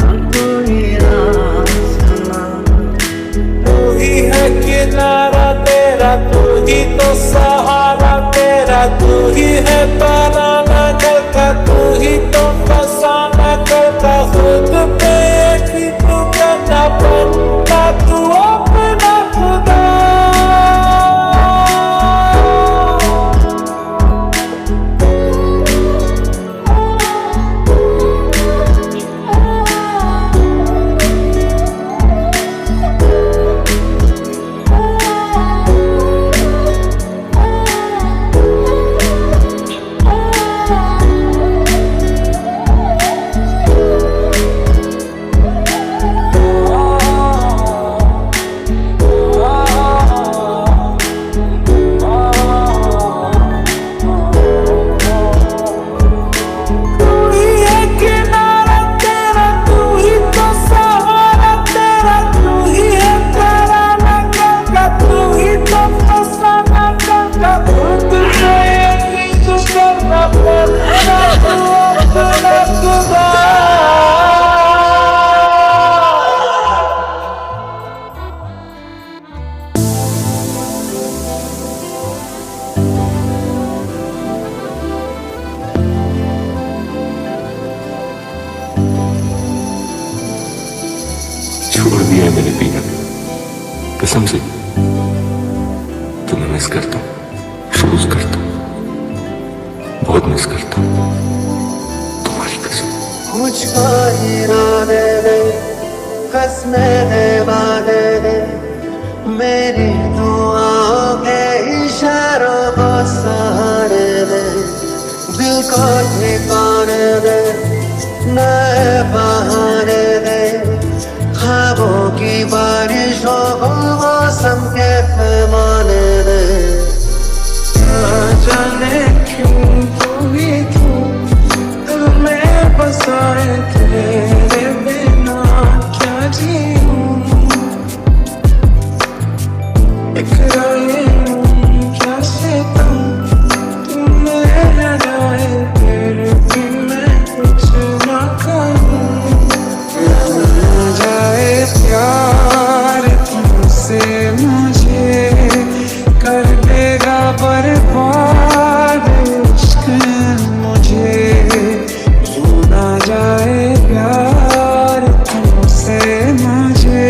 ना कोई आसमां तू ही है किनारा तेरा तू ही तो सहारा तेरा तू ही है पाराना करता तू ही तो फसाना करता खुद पे यकीन तू करना बनता तू अपना खुदा कसम से तुम्हें मिस करता हूँ, रोज करता हूँ, बहुत मिस करता हूँ, तुम्हारी कसम। मुझको इरादे दे, कसमें दे, वादे दे, मेरी दुआओं के इशारों को सहारे दे, दिल को ठिकाने दे, नए बहाने दे, ख्वाबों की बारिशों को मौसम के पैमाने दे। ना जाने क्यों तू ही तू दिल में बसाए, तेरे बिना क्या जीऊं, इकरार क्या सितम, तू मेरा जाए, तेरे बिन मैं कुछ ना कहूँ। जाए प्यार तुमसे मुझे, कर देगा बर्बाद इश्क मुझे। ना जाए प्यार तुमसे मुझे,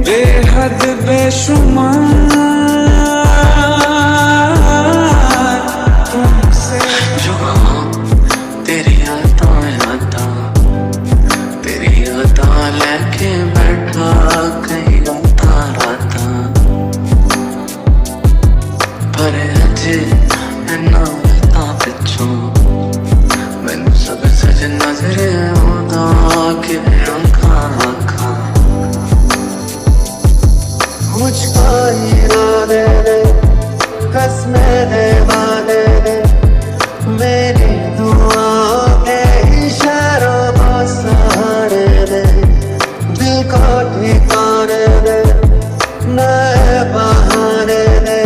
बेहद बेशुमार तुमसे। जो तेरी अदा लेके बैठा कहीं तारा था, पर अजे इन्ना मिलता पिछों मैनू सब सज नजरे आउंदा कि अखां अखां। मुझको इरादे दे, कसमें दे, वादे दे, मेरी दुआओं के इशारों को सहारे दे, दिल को ठिकाने दे, नए बहाने दे,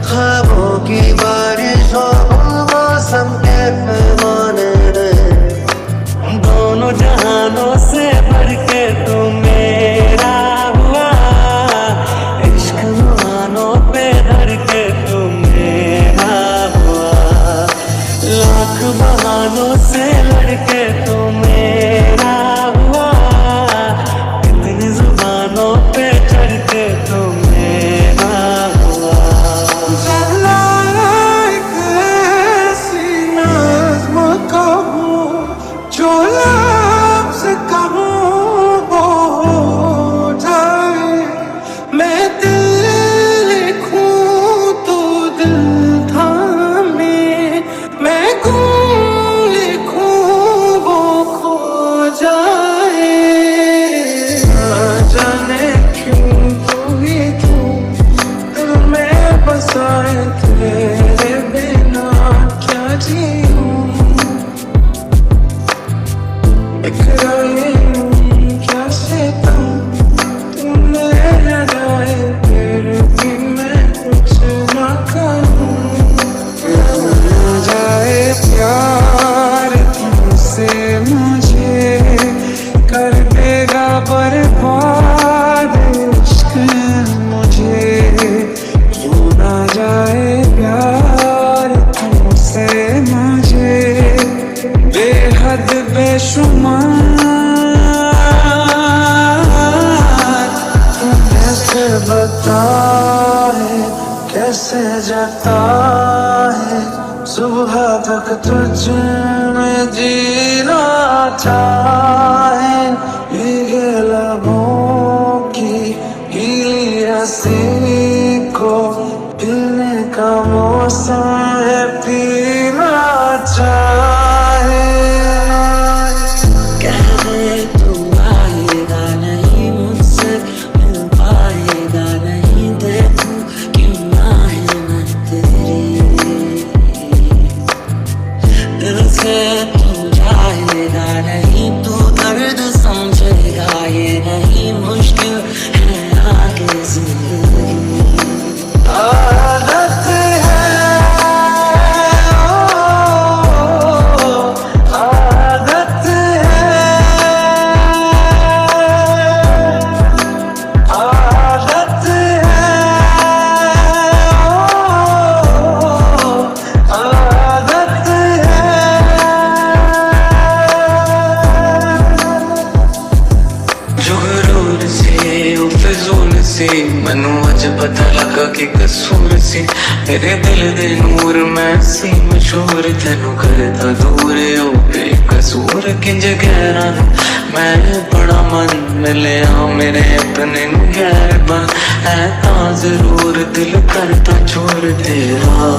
ख्वाबों की बारिशों को मौसम के पैमाने दे। दोनों जहानों से बढ़ के तू मेरा हुआ, इश्क रुहानों पे धर के तू मेरा हुआ, लाख बहानों से लड़के तू मेरा हुआ, कितनी जुबानों पे चढ़ के तू मेरा हुआ। एक ऐसी नज़्म कहूँ जो लफ्ज़ कहूँ वो हो जाए, मैं दिल लिखूँ तो दिल थामे, मैं गुम लिखूँ वो खो जाए। ना जाने क्यों तू ही तू दिल में बसाए, तेरे बिना क्या जीऊं, इकरार क्या सितम, तू मेरा जाए, तेरे बिन मैं कुछ ना कहूँ। जाए प्यार तुमसे मुझे, कर देगा बर्बाद इश्क मुझे। ना जाए प्यार तुमसे मुझे, बेहद बेशुमार। कैसे बताए, कैसे जता है, सुबह तक तुझ में जीना चाहे, भीगे लबों की गीली हंसी को पीने का मौसम है, पीना चाहे। कह दे तू आएगा नहीं मुझसे, मिल पाएगा नहीं, देखूं क्यों ना है मैं तेरी, दिल से तू जाएगा नहीं, तू दर्द समझेगा ये नहीं, मुश्किल है आगे जिंदगी। आदत है की कसूर सी मेरे दिल दे नूर मैं सी मशहूर तेनू करता दूर ओ बेकसूर किंज गैरा मैं बड़ा मन मिलया मेरे अपने गैर बन है तां जरूर दिल करता छोड़ तेरा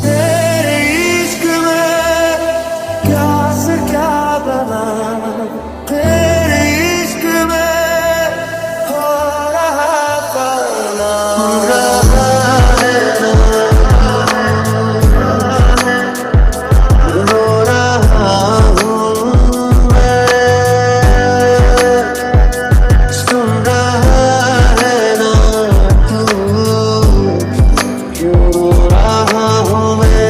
तेरे इश्क में क्या से क्या बना तेरे इश्क में हो रहा पाना रो रहा हूँ मैं सुन रहा है ना तू क्यों रो रहा हूँ मैं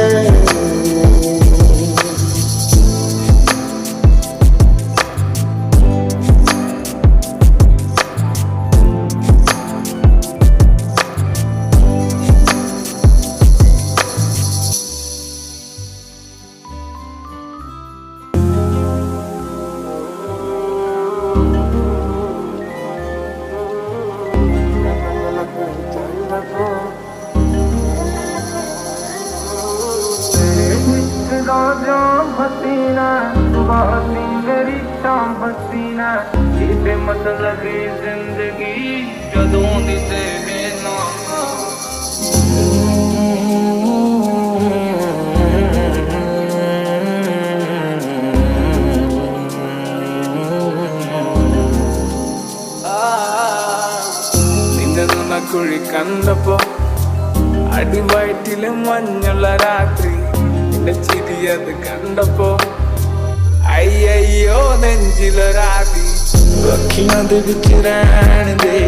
हसीना सुबह सी मेरी शाम हसीना ये बेमतलब जिंदगी जदों दी तेरे नाम നിന്ന കുഴി കണ്ടപ്പോ അടിവയറ്റില് മഞ്ഞുള്ള രാത്രി നിന്റെ ചിരി അത് കണ്ടപ്പോ അയ്യോ നെഞ്ചിലൊരാതി ਅੱਖੀਆਂ ਦੇ ਵਿੱਚ ਰਹਿਣ ਦੇ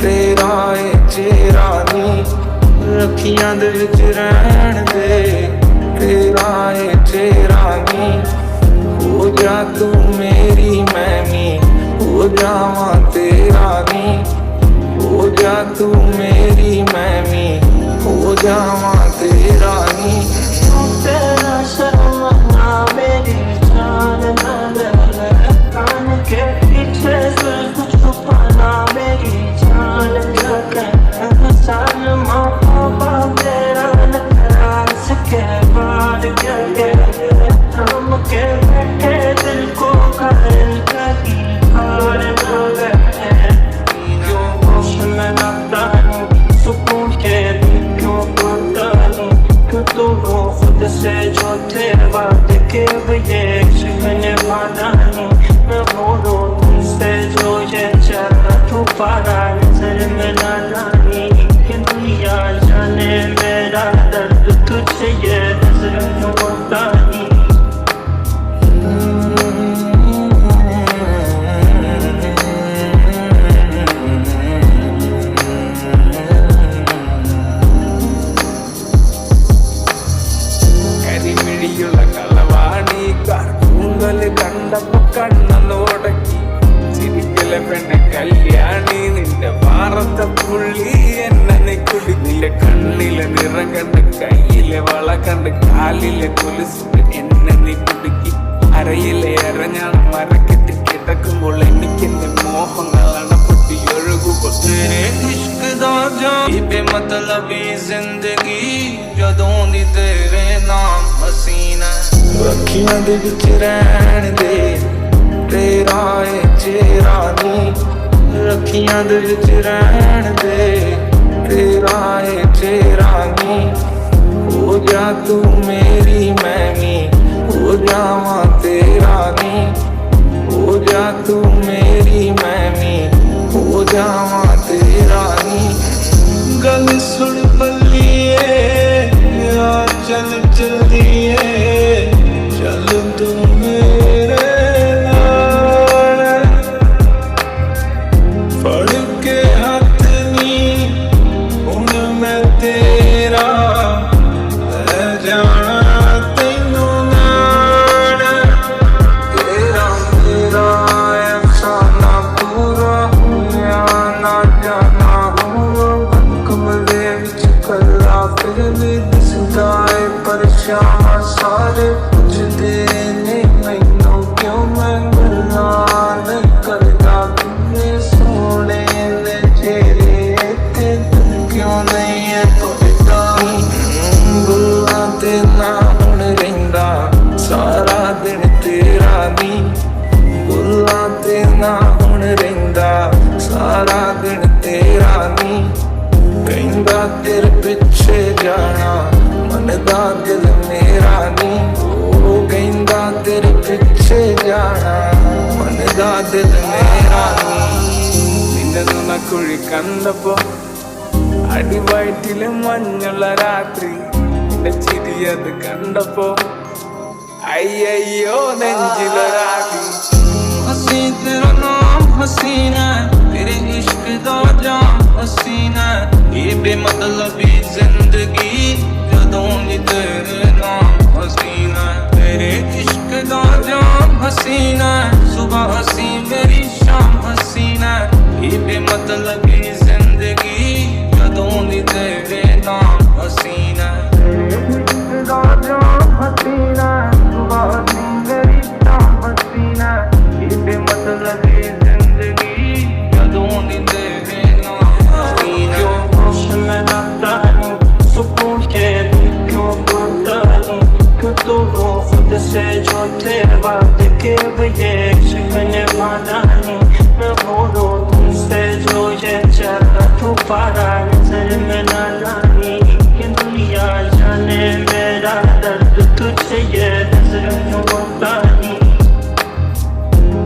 ਤੇਰਾ ਏ ਚਿਹਰਾ ਨੀ ਅੱਖੀਆਂ ਦੇ ਵਿੱਚ ਰਹਿਣ ਦੇ ਤੇਰਾ ਏ ਚਿਹਰਾ ਨੀ ਹੋ ਜਾ ਤੂੰ ਮੇਰੀ ਮੈਂ ਵੀ ਹੋ ਜਾਵਾਂ ਤੇਰਾ ਨੀ ਹੋ ਜਾ ਤੂੰ ਮੇਰੀ ਮੈਂ ਵੀ ਹੋ ਜਾਵਾਂ ਤੇਰਾ ਨੀ तेरा शर्माना मेरी जान ना लगे कान के पीछे जुल्फ छुपाना मेरी जान लगे साल मोहब्बा तेरा नखरास के बाद क्या हम के बैठे दिल को घायल लगी और लगे क्यों होश में ना डालूं सुकून के क्यों डालूं तू हो खुद से जो तेरे वादे के ये मैंने माना नहीं मैं बोलूं तुमसे जो ये चला तू पारा नजर में ना लानी कि दुनिया जाने मेरा दर्द तुझे ये नजर क्यों आता नहीं കരിമിഴിയുള്ള കളവാണി കാർട്ടൂൺകള് കണ്ടപ്പോ കണ്ണുടക്കി ചിരിക്കല പെണ്ണ കല്യാണി നിന്റെ പാറത്തെ പുള്ളി എന്നെ കുടി നിന്റെ കണ്ണിലെ നിറം കണ്ട് കയ്യിലെ വള കണ്ട് കാലിലെ കൊലുസിട്ട് എന്നെ നീ കുടുക്കി അരയിലെ അരഞ്ഞാണ് മരക്കെട്ടി കിടക്കുമ്പോൾ എനിക്കെന്റെ മോഹങ്ങളാണ് പൊട്ടി ഒഴുകുമ്പോൾ इश्क दा जाम बेमतलबी जिंदगी जदों दी तेरे नाम हसीना ਅੱਖੀਆਂ ਦੇ ਵਿੱਚ ਰਹਿਣ ਦੇ ਤੇਰਾ ਏ ਚਿਹਰਾ ਨੀ ਅੱਖੀਆਂ ਦੇ ਵਿੱਚ ਰਹਿਣ ਦੇ ਤੇਰਾ ਏ ਚਿਹਰਾ ਨੀ ਹੋ ਜਾ ਤੂੰ ਮੇਰੀ ਮੈਂ ਵੀ ਹੋ ਜਾਵਾਂ ਤੇਰਾ ਨੀ ਹੋ ਜਾ ਤੂੰ ਮੇਰੀ ਮੈਂ ਵੀ ਹੋ ਜਾਵਾਂ ਤੇਰਾ ਨੀ ਗੱਲ ਸੁਣ ਬੱਲੀਏ ਆ ਚੱਲ ਚੱਲੀਏ ਚੱਲ ਤੂੰ ਮੇਰੇ ਨਾਲ ਫੜ ਕੇ ਹੱਥ ਨੀ ਹੁਣ ਮੈਂ ਤੇਰਾ ਲੈ ਜਾਣਾ ਤੈਨੂੰ ਨਾਲ ਤੇਰਾ ਮੇਰਾ ਅਫਸਾਨਾ ਪੂਰਾ ਹੋਇਆ ਨਾ ਜਾਣਾ ਹੋਊ ਕਮਰੇ ਵਿੱਚ ਕੱਲਾ ਫਿਰ ਵੀ ਦਿਸਦਾ ਏ ਪਰਛਾਵਾਂ ਸਾਰੇ ਪੁੱਛਦੇ ਨੇ ਮੈਨੂੰ ਕਿਉਂ ਮੈਂ ਗੱਲਾਂ ਨਹੀਂ ਕਰਦਾ ਕਿੰਨੇ ਸੋਹਣੇ ਨੇ ਤੇਰੇ पिछे जाना मन दा दिल मेरा नी ओ कहंदा तेरे पिछे जाना मन दा दिल मेरा നിന്നെ കുഴി കണ്ടപ്പോ അടിവയറ്റില് മഞ്ഞുള്ള രാത്രി നിന്റെ ചിരിയത് കണ്ടപ്പോ അയ്യോ നെഞ്ചിലൊരാതി हसी तेरा नाम हसीना तेरे इश्क दा जाम हसीना ये बेमतलबी जिंदगी जदों दी तेरे नाम हसीना तेरे इश्क दा जाम हसीना सुबह हसी मेरी शाम हसीना ये बेमतलबी जिंदगी जदों दी तेरे नाम हसीना तेरे इश्क दा जाम हसीना सुबह हसी मेरी शाम हसीना मतलब ये जिंदगी यादों दी तेरे नाम जो होश में आता हूँ सुकून के क्यों पाता हूँ क्यों तो वो खुद से जो तेरे वादे के ये मैंने माना हूँ मैं बोलूँ तुमसे जो ये चाहता तू पारा नजर में ना लानी ये दुनिया जाने मेरा दर्द तुझे ये नजर में होता नहीं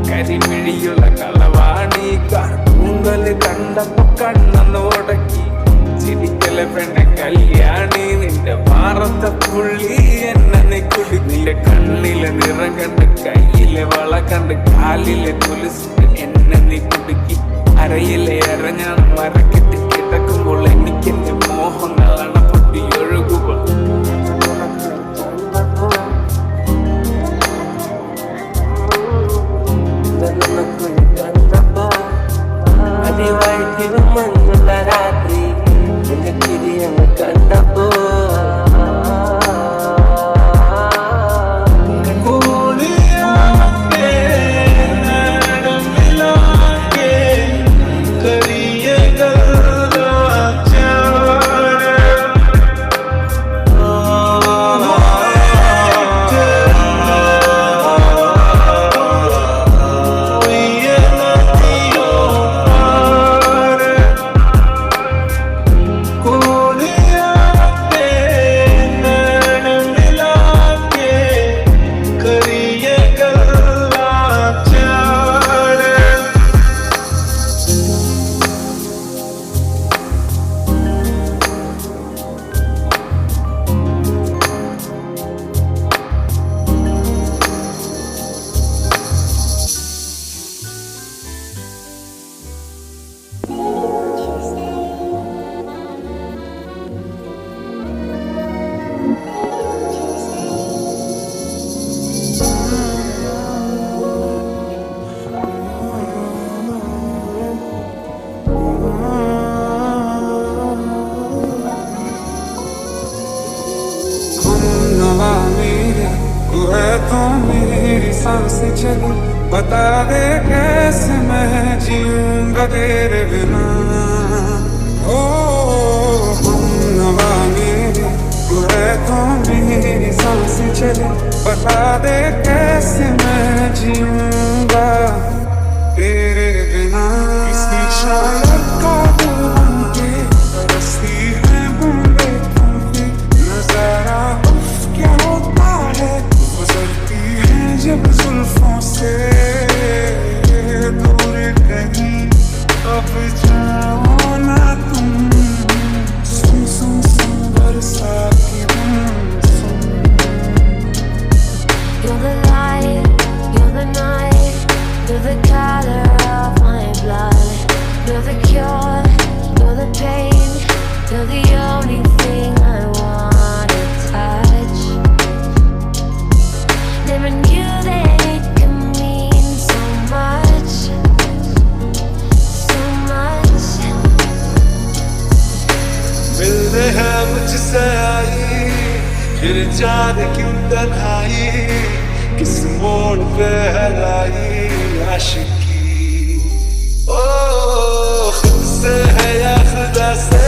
കരിമിഴിയുള്ള കളവാണി കൂന്തല് കണ്ടപ്പോ കണ്ണൊന്ന് ഉടക്കി ചിരിക്കല പെണ്ണ കല്യാണി നിന്റെ മാറത്തെ പുള്ളി എന്നെ കുടി നിന്റെ കണ്ണിലെ നിറം കണ്ട് കയ്യിലെ വള കണ്ട് കാലിലെ കൊലുസിട്ട് എന്നെ നീ കുടുക്കി അരയിലെ അരഞ്ഞാണ് മരക്കെട്ടി കിടക്കുമ്പോൾ എനിക്കെന്റെ മോഹങ്ങളാണ് പൊട്ടിയൊഴുകുമ്പോൾ അടിവയറ്റില് മഞ്ഞുള്ള രാത്രി നിന്റെ ചിരിയെന്ന് കണ്ടപ്പോ सांसें चली बता दे कैसे मैं जीऊंगा तेरे बिना ओ हम नवा मेरे तू है तो मेरी सांसें चली बता दे कैसे मैं जीऊंगा तेरे बिना किसी शायर का दिल बनके तरसती है बूंदे तुमसे नजारा क्या होता है गुजरती है जब जुल्फों से दूर कहीं अब जाओ ना तुम सुन सुन सुन बरसात की धुन सुन You're the light, you're the night, you're the color of my blood. You're the cure, you're the pain, you're the only thing I wanna touch. Never knew that it could mean so much, so much. मिलने हैं मुझसे आई फिर जाने क्यों तन्हाई किस मोड़ पे है लाई आशिकी ओ खुद से है या खुदा से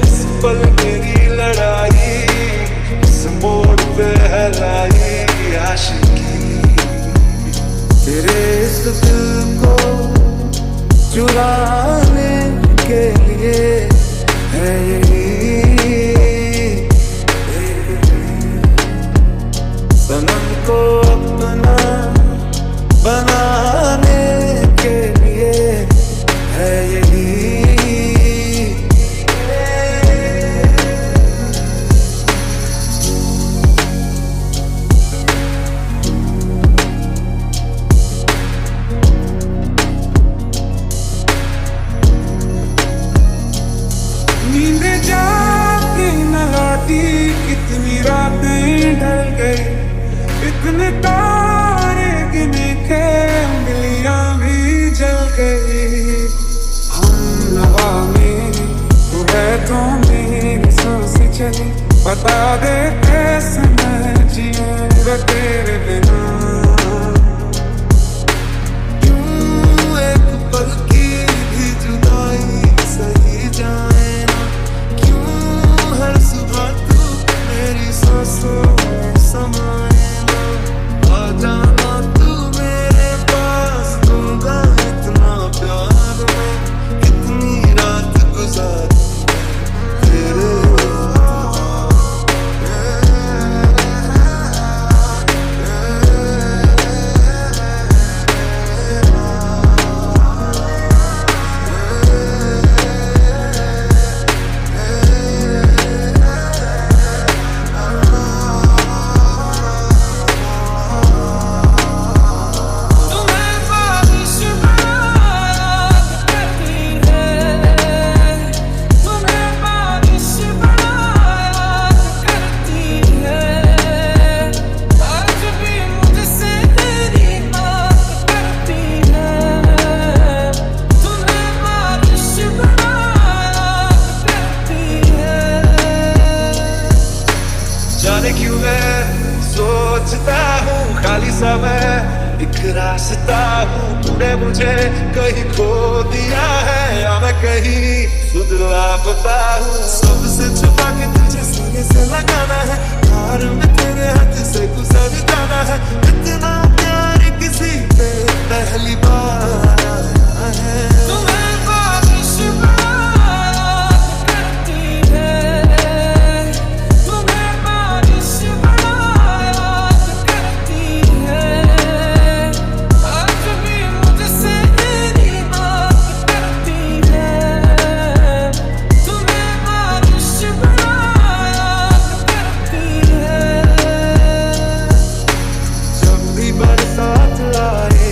इस पल मेरी लड़ाई किस मोड़ पे है लाई आशिकी तेरे इस दिल को चुराने के लिए है यही अपने तारे गिन के उंगलियां भी जल गई। हम नवा में तू है तो मेरी सांसें चली, बता दे कैसे मैं जीऊंगा तेरे बिना। क्यों एक पल की भी जुदाई सही जाए ना, क्यों हर सुबह तू मेरी सांसों में समाए ना। आ जाना तू मेरे पास, दूंगा इतना प्यार मैं, इतनी रात गुजारी तेरे क्यों मैं सोचता हूँ खाली समय एक रास्ता हूँ, तूने मुझे कहीं खो दिया है या मैं कहीं खुद लापता हूँ। सबसे छुपा के तुझे सीने से लगाना है, कार में तेरे हाथ से गुजर जाना है। इतना प्यार किसी पे पहली बार आया है। बरसात लाए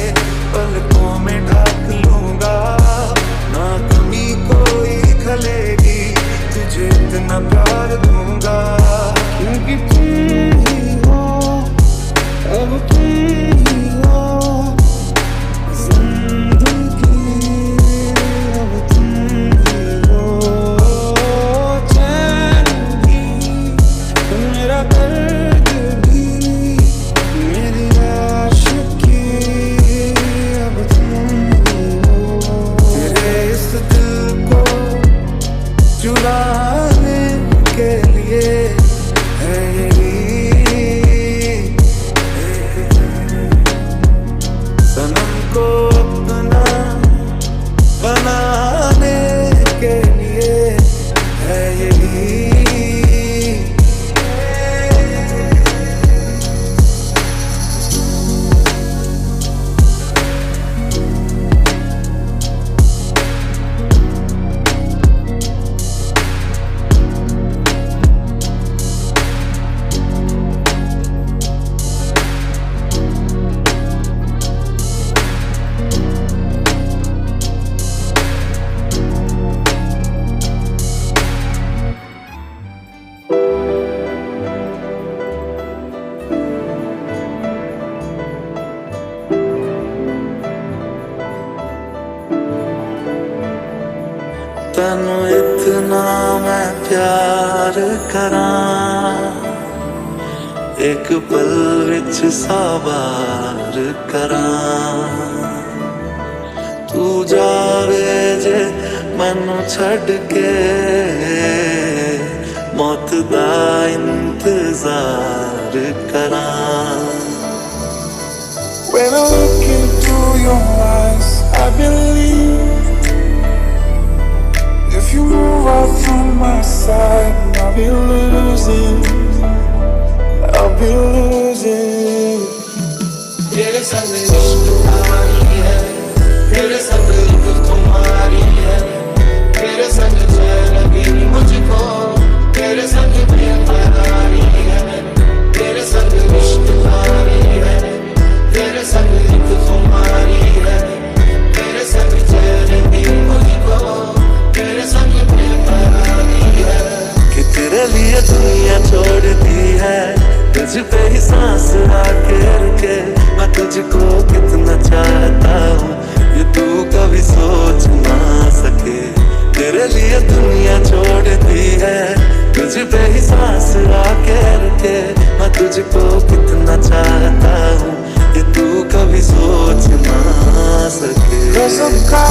पलकों में ढक लूंगा, ना कमी कोई खलेगी, तुझे इतना प्यार दूंगा। क्योंकि तुम ही हो, अब तुम ही हो जिंदगी, अब तुम ही हो चैन भी, मेरा दर्द भी, मेरी आशिकी, अब तुम ही हो। तेरे इस दिल को चुराने के लिए है यही सनम को अपना बनाने के लिए है यही। तैनू इतना मैं प्यार करां, एक पल विच साबार करां। तू जावे जे मैनू छड़ के, मौत दा इंतजार करां। When I look into your eyes, I believe if you move out from my side, I'll be losing, I'll be losing. तेरे संग इश्क तुम्हारी है, तेरे संग रुख तुम्हारी है, तेरे संग चैन भी मुझको, तेरे संग बेकरारी है। तेरे संग इश्क तुम्हारी है, तेरे संग रुख तुम्हारी है, तेरे संग चैन भी मुझको, तेरे संग बेकरारी है। कि तेरे लिए दुनिया छोड़ दी है, तुझ पे ही सांस आके रुके, मैं तुझको कितना चाहता हूँ ये तू कभी सोच ना सके। तेरे लिए दुनिया छोड़ दी है, तुझ पे ही सांस आके रुके, मैं तुझको कितना चाहता हूँ ये तू कभी सोच ना सके। गजब का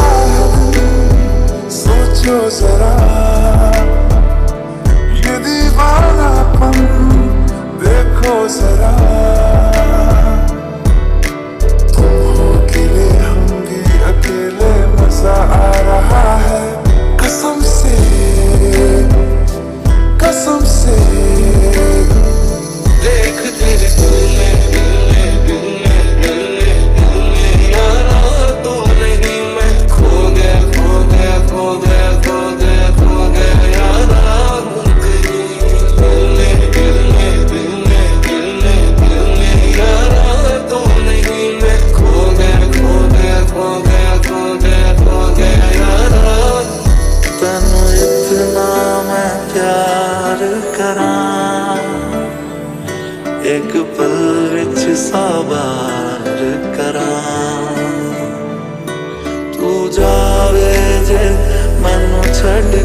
सोचो जरा, ये दीवानापन देखो जरा। तुम हो अकेले, हम भी अकेले, मजा आ रहा है कसम से, कसम से। देख तेरे दिल में यारा तू नहीं, मैं खो गया खो गया खो गया खो गया खो गया यारा यारा तू नहीं, मैं खो गया खो गया खो गया खो गया खो गया यारा। तैनू इतना मैं प्यार करां, एक पल विच साबार करां। तू जावे जे मैनू छड़